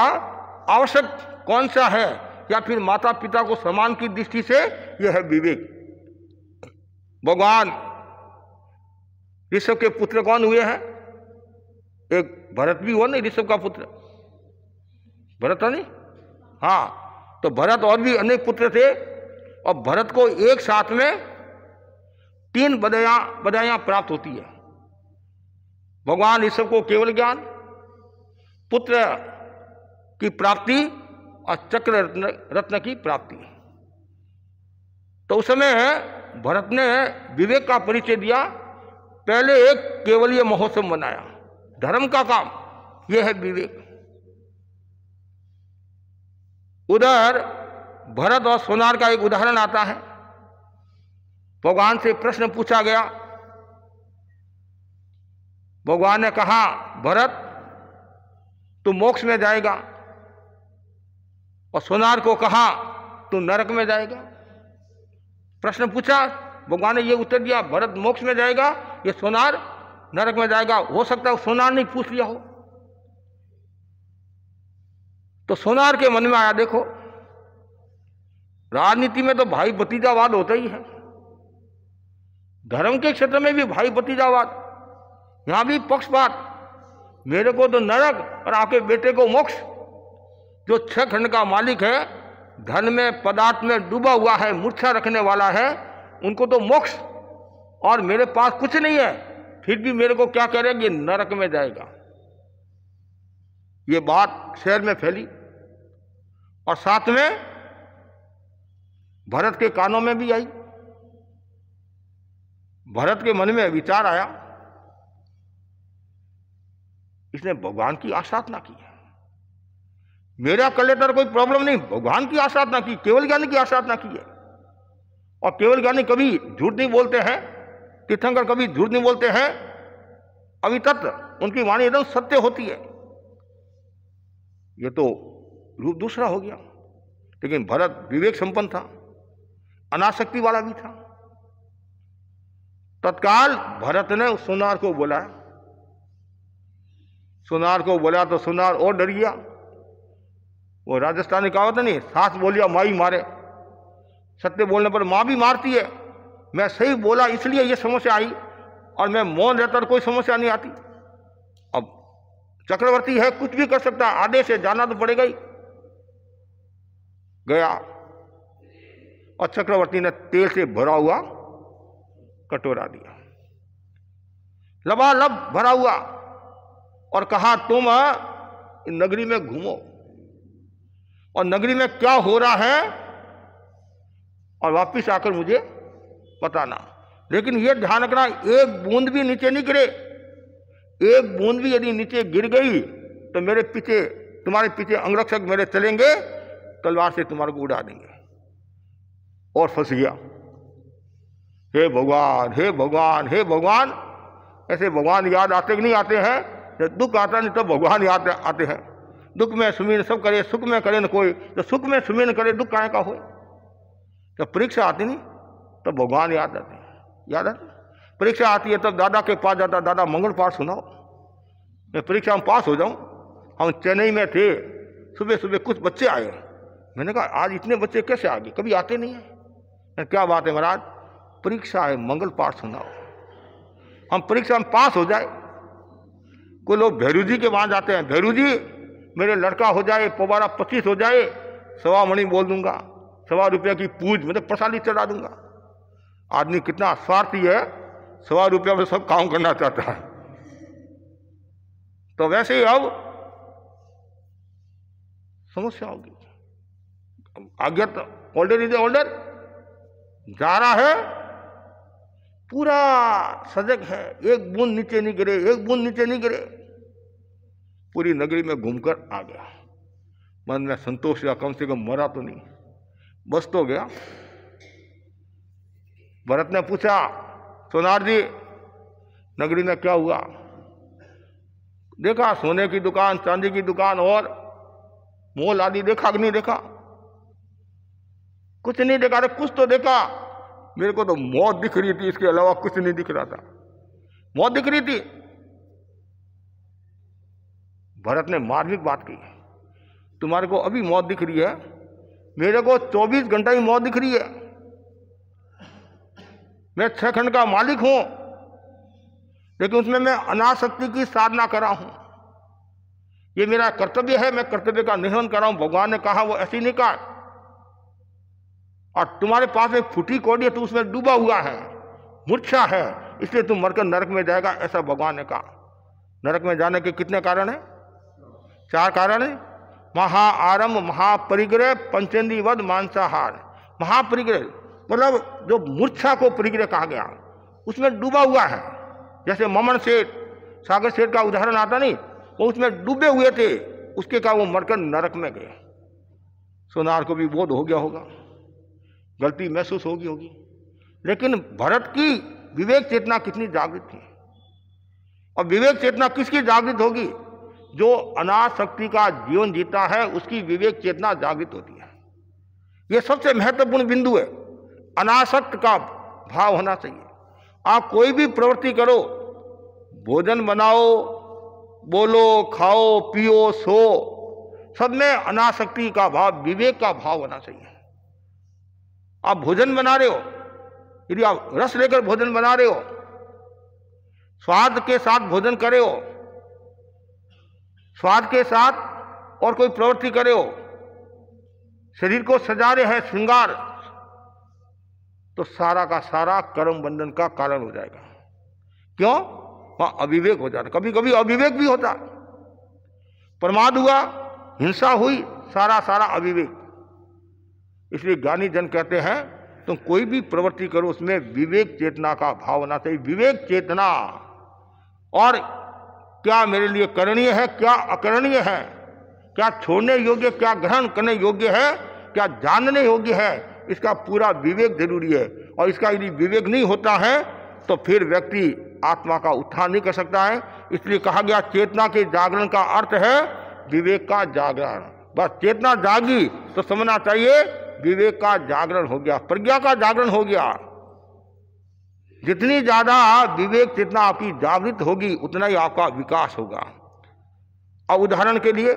आवश्यक कौन सा है, या फिर माता पिता को सम्मान की दृष्टि से यह है विवेक। भगवान ऋषभ के पुत्र कौन हुए हैं? एक भरत भी हुआ नहीं, ऋषभ का पुत्र भरत नहीं? हाँ, तो भरत और भी अनेक पुत्र थे और भरत को एक साथ में 3 बधाइयां प्राप्त होती है। भगवान ऋषभ को केवल ज्ञान, पुत्र की प्राप्ति और चक्र रत्न की प्राप्ति। तो उस समय भरत ने विवेक का परिचय दिया, पहले एक केवलीय महोत्सव मनाया, धर्म का काम, यह है विवेक। उधर भरत और सोनार का एक उदाहरण आता है। भगवान से प्रश्न पूछा गया, भगवान ने कहा भरत तू मोक्ष में जाएगा, और सोनार को कहा तू नरक में जाएगा। प्रश्न पूछा, भगवान ने ये उत्तर दिया, भरत मोक्ष में जाएगा, ये सोनार नरक में जाएगा। हो सकता है सोनार ने पूछ लिया हो। तो सोनार के मन में आया, देखो राजनीति में तो भाई भतीजावाद होता ही है, धर्म के क्षेत्र में भी भाई भतीजावाद, यहां भी पक्षपात, मेरे को तो नरक और आपके बेटे को मोक्ष। जो 6 खंड का मालिक है, धन में पदार्थ में डूबा हुआ है, मूर्छा रखने वाला है, उनको तो मोक्ष, और मेरे पास कुछ नहीं है फिर भी मेरे को क्या करेंगे, नरक में जाएगा। ये बात शहर में फैली और साथ में भरत के कानों में भी आई। भरत के मन में विचार आया, इसने भगवान की आराधना की है, मेरा कलेक्टर कोई प्रॉब्लम नहीं, भगवान की आराधना की, केवल ज्ञानी की आराधना की है। और केवल ज्ञानी कभी झूठ नहीं बोलते हैं, तीर्थंकर कभी झूठ नहीं बोलते हैं, अभी तक उनकी वाणी एकदम सत्य होती है। ये तो रूप दूसरा हो गया, लेकिन भरत विवेक संपन्न था, अनासक्ति वाला भी था। तत्काल भरत ने उस सुनार को बोला, सुनार को बोला तो सुनार और डर गया। वो राजस्थानी कहावत नहीं, सास बोलिया माई मारे, सत्य बोलने पर मां भी मारती है। मैं सही बोला इसलिए ये समस्या आई, और मैं मौन रहता तो कोई समस्या नहीं आती। अब चक्रवर्ती है, कुछ भी कर सकता, आदेश है, जाना तो पड़ेगा ही। गया और चक्रवर्ती ने तेल से भरा हुआ कटोरा दिया, लबालब भरा हुआ, और कहा तुम नगरी में घूमो और नगरी में क्या हो रहा है और वापिस आकर मुझे बताना। लेकिन यह ध्यान रखना, एक बूंद भी नीचे नहीं गिरे। एक बूंद भी यदि नीचे गिर गई तो मेरे पीछे, तुम्हारे पीछे अंगरक्षक मेरे चलेंगे, तलवार से तुम्हारे को उड़ा देंगे। और फंस गया। हे भगवान, हे भगवान, हे भगवान। ऐसे भगवान याद आते कि नहीं आते हैं? जब दुख आता नहीं तब भगवान याद आते हैं। दुख में सुमीन सब करे, सुख में करे न कोई, तो सुख में सुमीन करे दुख काहे का होए। जब परीक्षा आती नहीं तब भगवान याद आते हैं, याद आते। परीक्षा आती है तब दादा के पास जाता, दादा मंगल पाठ सुनाओ, मैं परीक्षा में पास हो जाऊं। हम चेन्नई में थे, सुबह सुबह कुछ बच्चे आए, मैंने कहा आज इतने बच्चे कैसे आ गए, कभी आते नहीं है। क्या बात है महाराज? परीक्षा है, मंगल पाठ सुनाओ, हम परीक्षा में पास हो जाए। कोई लोग भैरू जी के वहां जाते हैं, भैरू जी मेरे लड़का हो जाए, पोबारा 25 हो जाए, 1.25 मणि बोल दूंगा, 1.25 रुपये की पूज मतलब प्रसादी चढ़ा दूंगा। आदमी कितना स्वार्थी है, 1.25 रुपये में सब काम करना चाहता है। तो वैसे ही अब समस्या होगी। आज्ञा तो ऑर्डर इज ऑर्डर, जा रहा है, पूरा सजग है, एक बूंद नीचे नहीं गिरे, एक बूंद नीचे नहीं गिरे। पूरी नगरी में घूमकर आ गया। मन में संतोष हुआ, कम से कम मरा तो नहीं, बस तो गया। भरत ने पूछा, सोनार जी नगरी में क्या हुआ? देखा सोने की दुकान, चांदी की दुकान और मोल आदि देखा कि नहीं देखा? कुछ नहीं देखा। कुछ तो देखा, मेरे को तो मौत दिख रही थी, इसके अलावा कुछ नहीं दिख रहा था। मौत दिख रही थी। भरत ने मार्मिक बात की, तुम्हारे को अभी मौत दिख रही है, मेरे को 24 घंटा ही मौत दिख रही है। मैं 6 खंड का मालिक हूं, लेकिन उसमें मैं अनासक्ति की साधना कर रहा हूं। ये मेरा कर्तव्य है, मैं कर्तव्य का निर्वहन कर रहा हूं। भगवान ने कहा वो ऐसी नहीं कहा। और तुम्हारे पास एक फूटी कौड़ी है, तो उसमें डूबा हुआ है, मूर्छा है, इसलिए तुम मरकर नरक में जाएगा, ऐसा भगवान ने कहा। नरक में जाने के कितने कारण हैं? 4 कारण है। महाआरंभ, महापरिग्रह, पंचेंद्रिय वध, मांसाहार। महापरिग्रह मतलब जो मूर्छा को परिग्रह कहा गया, उसमें डूबा हुआ है। जैसे ममन सेठ, सागर सेठ का उदाहरण आता नहीं, वो उसमें डूबे हुए थे, उसके कारण वो मरकर नरक में गए। सोनार को भी बोध हो गया होगा, गलती महसूस होगी। लेकिन भरत की विवेक चेतना कितनी जागृत थी। और विवेक चेतना किसकी जागृत होगी? जो अनासक्ति का जीवन जीता है, उसकी विवेक चेतना जागृत होती है। यह सबसे महत्वपूर्ण बिंदु है। अनासक्त का भाव होना चाहिए। आप कोई भी प्रवृत्ति करो, भोजन बनाओ, बोलो, खाओ, पियो, सो, सब में अनासक्ति का भाव, विवेक का भाव होना चाहिए। आप भोजन बना रहे हो, यदि आप रस लेकर भोजन बना रहे हो, स्वाद के साथ भोजन करे हो, स्वाद के साथ और कोई प्रवृत्ति करे हो, शरीर को सजा रहे हैं, श्रृंगार, तो सारा का सारा कर्म बंधन का कारण हो जाएगा। क्यों? वहां अविवेक हो जाता, कभी कभी अविवेक भी होता। प्रमाद हुआ, हिंसा हुई, सारा अविवेक। इसलिए ज्ञानी जन कहते हैं तुम कोई भी प्रवृत्ति करो उसमें विवेक चेतना का भाव होना चाहिए। विवेक चेतना, और क्या मेरे लिए करणीय है, क्या अकरणीय है, क्या छोड़ने योग्य, क्या ग्रहण करने योग्य है, क्या जानने योग्य है, इसका पूरा विवेक जरूरी है। और इसका यदि विवेक नहीं होता है तो फिर व्यक्ति आत्मा का उत्थान नहीं कर सकता है। इसलिए कहा गया चेतना के जागरण का अर्थ है विवेक का जागरण। बस चेतना जागी तो समझना चाहिए विवेक का जागरण हो गया, प्रज्ञा का जागरण हो गया। जितनी ज्यादा विवेक चेतना आपकी जागृत होगी उतना ही आपका विकास होगा। अब उदाहरण के लिए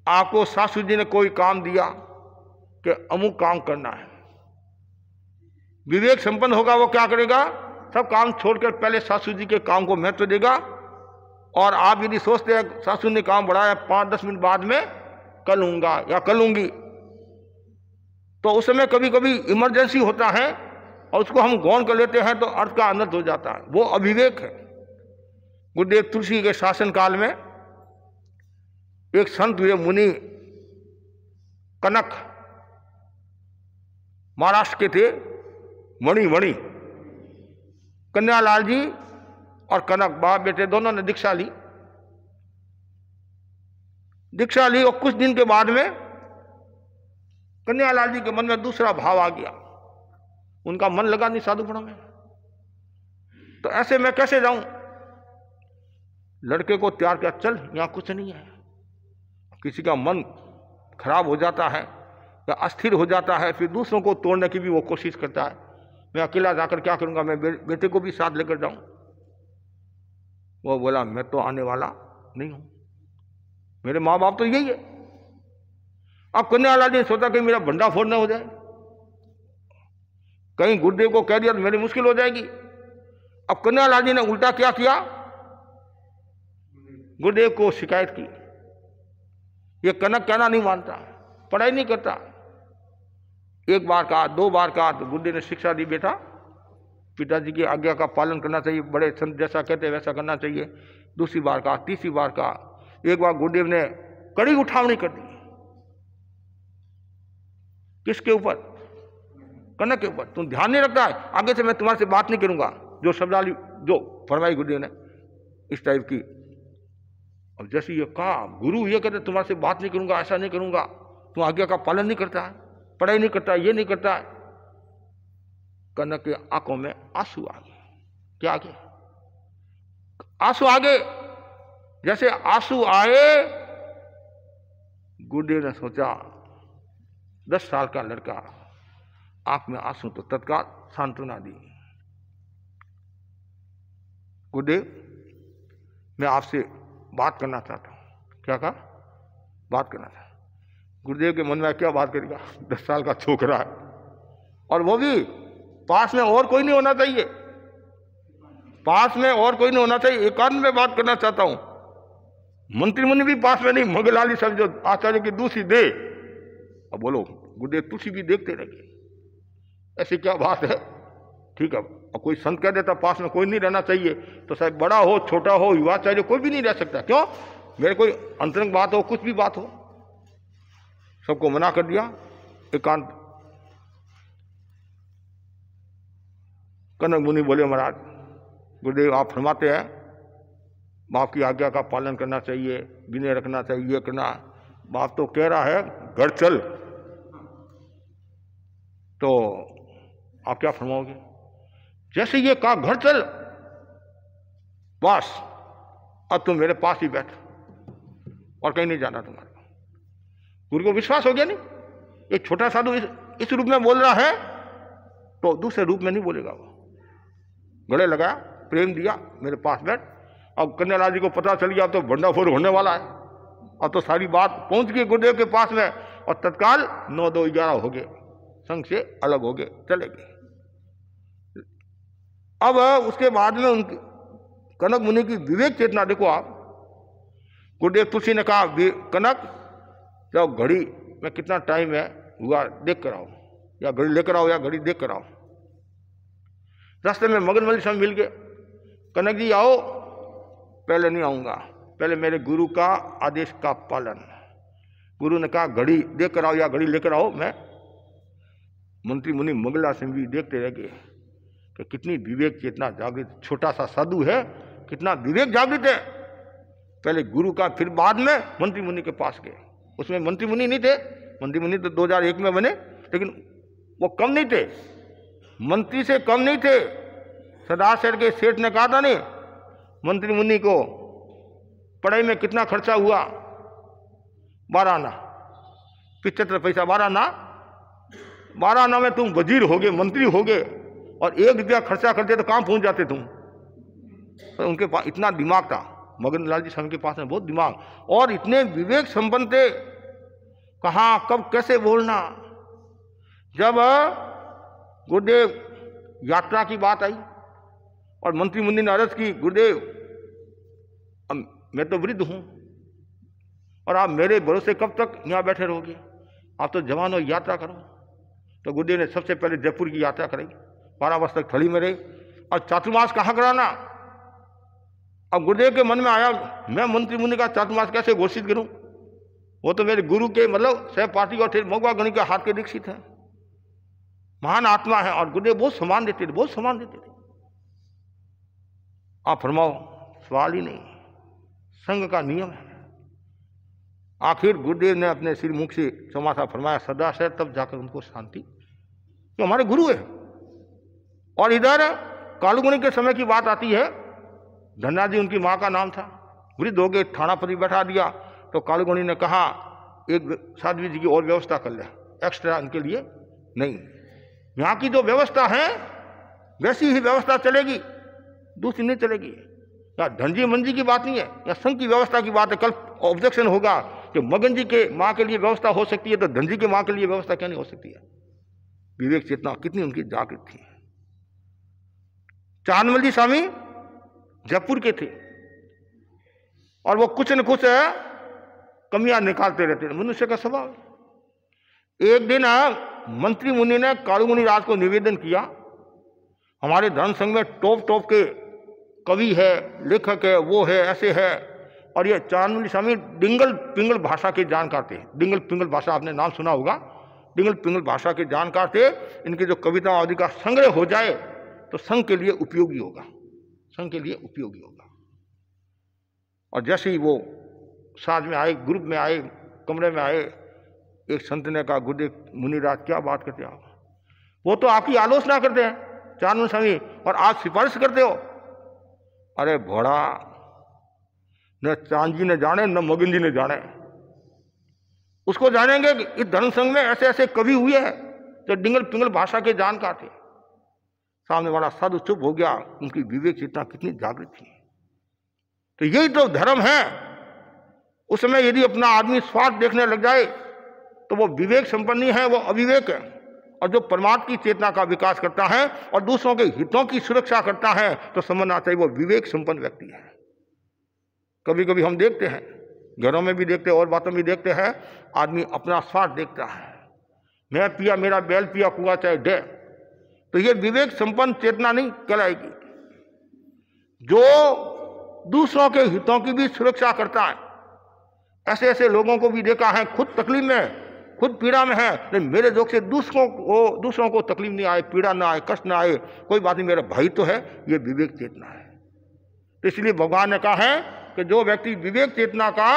आपको सासू जी ने कोई काम दिया कि अमुक काम करना है, विवेक संपन्न होगा वो क्या करेगा, सब काम छोड़कर पहले सासू जी के काम को महत्व देगा। और आप यदि सोचते हैं सासू ने काम बढ़ाया 5-10 मिनट बाद में कर लूंगा या कर लूंगी, तो उस समय कभी कभी इमरजेंसी होता है और उसको हम गौण कर लेते हैं तो अर्थ का अनर्थ हो जाता है, वो अविवेक है। गुरुदेव तुलसी के शासन काल में एक संत हुए मुनि कनक, महाराष्ट्र के थे, मणि कन्यालाल जी और कनक बाप बेटे दोनों ने दीक्षा ली और कुछ दिन के बाद में कन्यालाल जी के मन में दूसरा भाव आ गया, उनका मन लगा नहीं साधुपना में। तो ऐसे मैं कैसे जाऊं, लड़के को तैयार किया, चल यहां कुछ नहीं है। किसी का मन खराब हो जाता है या अस्थिर हो जाता है, फिर दूसरों को तोड़ने की भी वो कोशिश करता है। मैं अकेला जाकर क्या करूंगा, मैं बेटे को भी साथ लेकर जाऊं। वो बोला मैं तो आने वाला नहीं हूं, मेरे माँ बाप तो यही है। अब कन्यालाल जी ने सोचा कि मेरा भंडाफोड़ न हो जाए, कहीं गुरुदेव को कह दिया तो मेरी मुश्किल हो जाएगी। अब कन्यालाल जी ने उल्टा क्या किया, गुरुदेव को शिकायत की। ये कनक कहना नहीं मानता, पढ़ाई नहीं करता। एक बार कहा, 2 बार कहा तो गुरुदेव ने शिक्षा दी, बेटा पिताजी की आज्ञा का पालन करना चाहिए, बड़े संत जैसा कहते वैसा करना चाहिए। दूसरी बार कहा, तीसरी बार कहा, एक बार गुरुदेव ने कड़ी उठावनी कर दी। किसके ऊपर, कनक के ऊपर। तुम ध्यान नहीं रखता है, आगे से मैं तुम्हारे से बात नहीं करूंगा, जो शब्दावली जो फरमाई गुरुदेव ने इस टाइप की। अब जैसे ये कहा, गुरु ये कहते तुम्हारे से बात नहीं करूंगा, ऐसा नहीं करूंगा, तुम आज्ञा का पालन नहीं करता है, पढ़ाई नहीं करता, ये नहीं करता है। कनक के आंखों में आंसू आ गए। क्या आ गए, आंसू आ गए। जैसे आंसू आए, गुरुदेव ने सोचा 10 साल का लड़का, आंख में आंसू, तो तत्काल सांत्वना दी। गुरुदेव मैं आपसे बात करना चाहता हूं। क्या कहा, बात करना चाहता। गुरुदेव के मन में क्या बात करेगा, 10 साल का छोकरा है, और वो भी पास में और कोई नहीं होना चाहिए, पास में और कोई नहीं होना चाहिए, एकांत में बात करना चाहता हूं। मंत्री मुनि भी पास में नहीं, मंगलाली सब जो आचार्य की दूसरी दे। अब बोलो गुरुदेव तुलसी भी देखते रहेंगे, ऐसी क्या बात है। ठीक है, और कोई संत कह देता पास में कोई नहीं रहना चाहिए, तो शायद बड़ा हो छोटा हो युवाचार्य कोई भी नहीं रह सकता। क्यों, मेरे कोई अंतरंग बात हो, कुछ भी बात हो, सबको मना कर दिया, एकांत। कनक मुनि बोले महाराज गुरुदेव आप फरमाते हैं बाप की आज्ञा का पालन करना चाहिए, विनय रखना चाहिए, ये करना। बाप तो कह रहा है घर चल, तो आप क्या फरमाओगे। जैसे ये कहा घर चल, बस अब तुम मेरे पास ही बैठ और कहीं नहीं जाना तुम्हारे। गुरु को विश्वास हो गया नहीं, एक छोटा साधु इस रूप में बोल रहा है तो दूसरे रूप में नहीं बोलेगा। वो गले लगाया, प्रेम दिया, मेरे पास बैठ। अब कन्यालाल जी को पता चल गया, अब तो भंडाफोड़ होने वाला है। अब तो सारी बात पहुंच गई गुरुदेव के पास में, और तत्काल 9-2-11 हो गए, संघ से अलग हो गए, चले गए। अब उसके बाद में उनकी कनक मुनि की विवेक चेतना देखो आप। गुरुदेव तुलसी ने कहा कनक जब घड़ी में कितना टाइम है हुआ देख कर आओ, या घड़ी लेकर आओ या घड़ी देख कर आओ। रास्ते में मगनमल्ली सब मिल गए, कनक जी आओ, पहले नहीं आऊंगा, पहले मेरे गुरु का आदेश का पालन। गुरु ने कहा घड़ी देख कर आओ या घड़ी लेकर आओ, मैं मंत्री मुनि मंगला सिंह भी देखते रह गए कि कितनी विवेक चेतना जागृत, छोटा सा साधु है, कितना विवेक जागृत है। पहले गुरु का, फिर बाद में मंत्री मुनि के पास गए। उसमें मंत्री मुनि नहीं थे, मंत्री मुनि तो 2001 में बने, लेकिन वो कम नहीं थे, मंत्री से कम नहीं थे। सरदार शहर के सेठ ने कहा था नहीं, मंत्री मुनि को पढ़ाई में कितना खर्चा हुआ, 12 आना, 75 पैसा 12 आना। 12 आना में तुम वजीर हो गए, मंत्री हो गए, और 1 रुपया खर्चा करते तो कहाँ पहुंच जाते तुम। तो उनके पास इतना दिमाग था, मगन लाल जी स्वामी के पास में बहुत दिमाग, और इतने विवेक संपन्न थे, कहाँ कब कैसे बोलना। जब गुरुदेव यात्रा की बात आई और मंत्री मुनि ने अर्ज की, गुरुदेव मैं तो वृद्ध हूं और आप मेरे भरोसे कब तक यहाँ बैठे रहोगे, आप तो जवान हो, यात्रा करो। तो गुरुदेव ने सबसे पहले जयपुर की यात्रा कराई, 12 वर्ष तक थली में रहे, और चातुर्मास कहाँ कराना। अब गुरुदेव के मन में आया, मैं मंत्री मुनि का चातुर्मास कैसे घोषित करूं, वो तो मेरे गुरु के मतलब सहपाठी और फिर मगवा गणि के हाथ के दीक्षित है, महान आत्मा है, और गुरुदेव बहुत सम्मान देते थे, बहुत सम्मान देते थे। आप फरमाओ, सवाल ही नहीं, संघ का नियम है। आखिर गुरुदेव ने अपने सिर मुख से समासा फरमाया सदा से, तब जाकर उनको शांति, जो हमारे गुरु है। और इधर कालुगुणी के समय की बात आती है, धन्ना जी उनकी माँ का नाम था, वृद्ध हो गए, थानापति बैठा दिया। तो कालुगुणी ने कहा एक साध्वी जी की और व्यवस्था कर ले, एक्स्ट्रा इनके लिए नहीं, यहाँ की जो व्यवस्था है वैसी ही व्यवस्था चलेगी, दूसरी नहीं चलेगी। या धनजी मंजी की बात नहीं है, या संघ की व्यवस्था की बात है। कल ऑब्जेक्शन होगा कि मगन जी के माँ के लिए व्यवस्था हो सकती है, तो धनजी के माँ के लिए व्यवस्था क्या नहीं हो सकती है। विवेक चेतना कितनी उनकी जागृत थी। चांदमल स्वामी जयपुर के थे, और वो कुछ न कुछ कमियां निकालते रहते थे, मनुष्य का स्वभाव। एक दिन मंत्री मुनि ने कालुगुणी राज को निवेदन किया, हमारे धर्म संघ में टॉप टॉप के कवि है, लेखक है, वो है, ऐसे है, और ये चांदमल स्वामी डिंगल पिंगल भाषा के जानकार थे। डिंगल पिंगल भाषा आपने नाम सुना होगा, डिंगल पिंगल भाषा के जानकार थे। इनकी जो कविता आदि का संग्रह हो जाए तो संघ के लिए उपयोगी होगा, संघ के लिए उपयोगी होगा। और जैसे ही वो साथ में आए, ग्रुप में आए, कमरे में आए, एक संत ने कहा, गुरुदेव मुनिराज क्या बात करते आप, वो तो आपकी आलोचना करते हैं चांदमल स्वामी, और आप सिफारिश करते हो। अरे भोड़ा, न चांद जी ने जाने न मगन जी ने जाने, उसको जानेंगे कि इस धर्म संघ में ऐसे ऐसे कवि हुए हैं जो डिंगल पिंगल भाषा के जानकार थे। सामने वाला साधु चुप हो गया, उनकी विवेक चेतना कितनी जागृत थी। तो यही तो धर्म है। उसमें यदि अपना आदमी स्वार्थ देखने लग जाए तो वो विवेक संपन्न नहीं है, वो अविवेक है। और जो परमात्मा की चेतना का विकास करता है और दूसरों के हितों की सुरक्षा करता है, तो समझना चाहिए वो विवेक संपन्न व्यक्ति है। कभी कभी हम देखते हैं, घरों में भी देखते हैं और बातों में भी देखते हैं, आदमी अपना स्वार्थ देखता है, मैं पिया मेरा बैल पिया कुआ चाहे डे, तो ये विवेक संपन्न चेतना नहीं कहलाएगी। जो दूसरों के हितों की भी सुरक्षा करता है, ऐसे ऐसे लोगों को भी देखा है, खुद तकलीफ में, खुद पीड़ा में है, लेकिन मेरे जोक से दूसरों को तकलीफ नहीं आए, पीड़ा ना आए, कष्ट ना आए, कोई बात नहीं, मेरा भाई तो है, ये विवेक चेतना है। तो इसलिए भगवान ने कहा है कि जो व्यक्ति विवेक चेतना का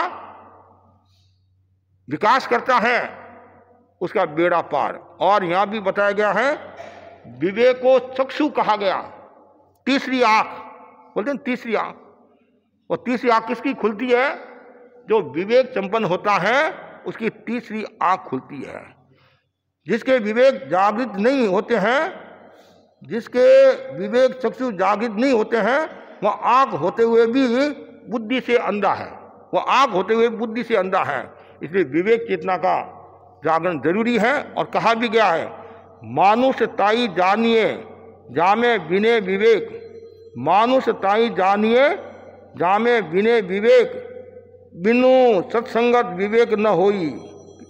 विकास करता है उसका बेड़ा पार। और यहां भी बताया गया है, विवेक को चक्षु कहा गया, तीसरी आंख बोलते हैं, तीसरी आंख। और तीसरी आंख किसकी खुलती है? जो विवेक संपन्न होता है उसकी तीसरी आंख खुलती है। जिसके विवेक जागृत नहीं होते हैं, जिसके विवेक चक्षु जागृत नहीं होते हैं, वह आंख होते हुए भी बुद्धि से अंधा है, वह आंख होते हुए बुद्धि से अंधा है। इसलिए विवेक चेतना का जागरण जरूरी है। और कहा भी गया है, मानुष ताई जानिए जामे बिने विवेक, मानुष ताई जानिए जामे बिने विवेक, बिनु सत्संगत विवेक न होई।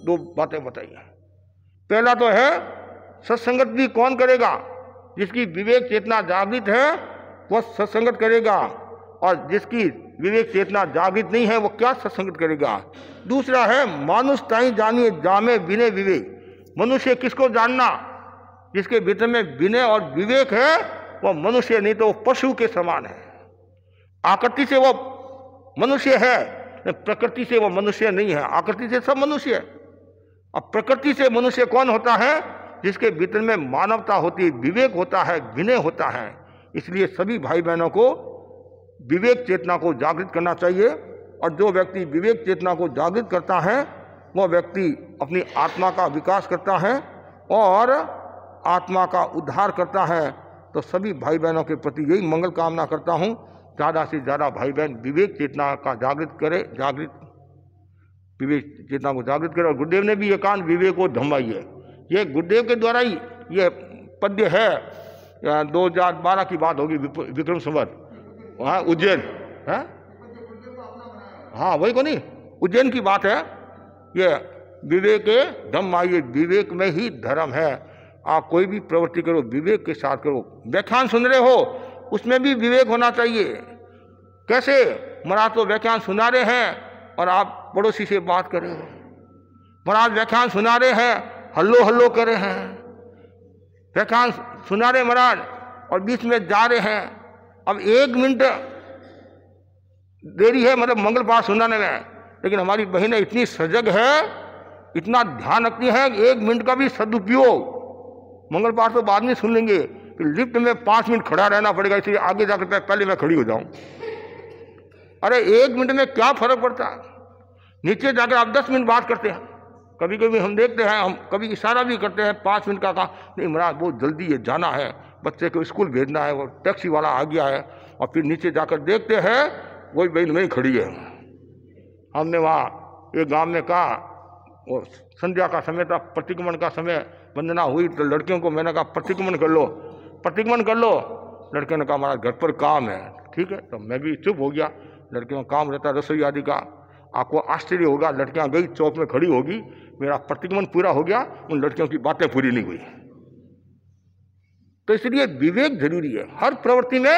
दो बातें बताइए। पहला तो है, सत्संगत भी कौन करेगा? जिसकी विवेक चेतना जागृत है वह सत्संगत करेगा, और जिसकी विवेक चेतना जागृत नहीं है वो क्या सत्संगत करेगा। दूसरा है मानुष ताई जानिए जामे विनय विवेक। मनुष्य किसको जानना? जिसके भीतर में विनय और विवेक है वो मनुष्य, नहीं तो वो पशु के समान है। आकृति से वो मनुष्य है, प्रकृति से वो मनुष्य नहीं है। आकृति से सब मनुष्य है। अब प्रकृति से मनुष्य कौन होता है? जिसके भीतर में मानवता होती है, विवेक होता है, विनय होता है। इसलिए सभी भाई बहनों को विवेक चेतना को जागृत करना चाहिए। और जो व्यक्ति विवेक चेतना को जागृत करता है वह व्यक्ति अपनी आत्मा का विकास करता है और आत्मा का उद्धार करता है। तो सभी भाई बहनों के प्रति यही मंगल कामना करता हूँ, ज़्यादा से ज़्यादा भाई बहन विवेक चेतना का विवेक चेतना को जागृत करे। और गुरुदेव ने भी ये कान विवेको धम्माई है, ये गुरुदेव के द्वारा ही ये पद्य है। 2012 की बात होगी, विक्रम संवत, वहाँ उज्जैन है, हाँ वही को नहीं, उज्जैन की बात है। ये विवेक धम्म आइए, विवेक में ही धर्म है। आप कोई भी प्रवृत्ति करो विवेक के साथ करो। व्याख्यान सुन रहे हो उसमें भी विवेक होना चाहिए। कैसे? महाराज तो व्याख्यान सुना रहे हैं और आप पड़ोसी से बात कर रहे हो। महाराज व्याख्यान सुना रहे हैं, हल्लो हल्लो कर रहे हैं। व्याख्यान सुना रहे महाराज और बीच में जा रहे हैं। अब 1 मिनट देरी है मतलब मंगल पाठ सुनाने में, लेकिन हमारी बहनें इतनी सजग है, इतना ध्यान रखती है, 1 मिनट का भी सदुपयोग। मंगल पाठ तो बाद में सुन लेंगे, कि लिफ्ट में 5 मिनट खड़ा रहना पड़ेगा, इसलिए आगे जाकर पहले मैं खड़ी हो जाऊं। अरे 1 मिनट में क्या फर्क पड़ता है? नीचे जाकर आप 10 मिनट बात करते हैं। कभी कभी हम देखते हैं, हम कभी इशारा भी करते हैं 5 मिनट का काम, नहीं महाराज बहुत जल्दी है, जाना है, बच्चे को स्कूल भेजना है, वो टैक्सी वाला आ गया है। और फिर नीचे जाकर देखते हैं वही बहन वहीं खड़ी है। हमने वहाँ एक गांव में कहा, वो संध्या का समय था, प्रतिक्रमण का समय, वंदना हुई तो लड़कियों को मैंने कहा प्रतिक्रमण कर लो, प्रतिक्रमण कर लो। लड़कियों ने कहा हमारा घर पर काम है। ठीक है, तो मैं भी चुप हो गया। लड़कियों का काम रहता रसोई आदि का। आपको आश्चर्य होगा, लड़कियां गई चौक में खड़ी होगी, मेरा प्रतिक्रमण पूरा हो गया, उन लड़कियों की बातें पूरी नहीं हुई। तो इसलिए विवेक जरूरी है हर प्रवृत्ति में।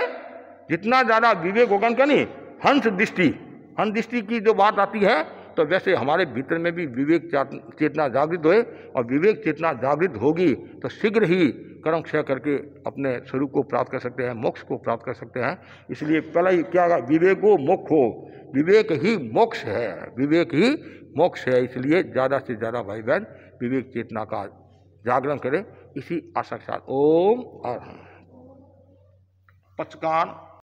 जितना ज्यादा विवेक होगा उनका, नहीं हंस दृष्टि की जो बात आती है, तो वैसे हमारे भीतर में भी विवेक चेतना जागृत होए। और विवेक चेतना जागृत होगी तो शीघ्र ही कर्म क्षय करके अपने स्वरूप को प्राप्त कर सकते हैं, मोक्ष को प्राप्त कर सकते हैं। इसलिए पहला ही क्या, विवेको मोक्ष हो, विवेक ही मोक्ष है, विवेक ही मोक्ष है। इसलिए ज़्यादा से ज़्यादा भाई बहन विवेक चेतना का जागरण करें, इसी आशा के साथ ओम। और पचकान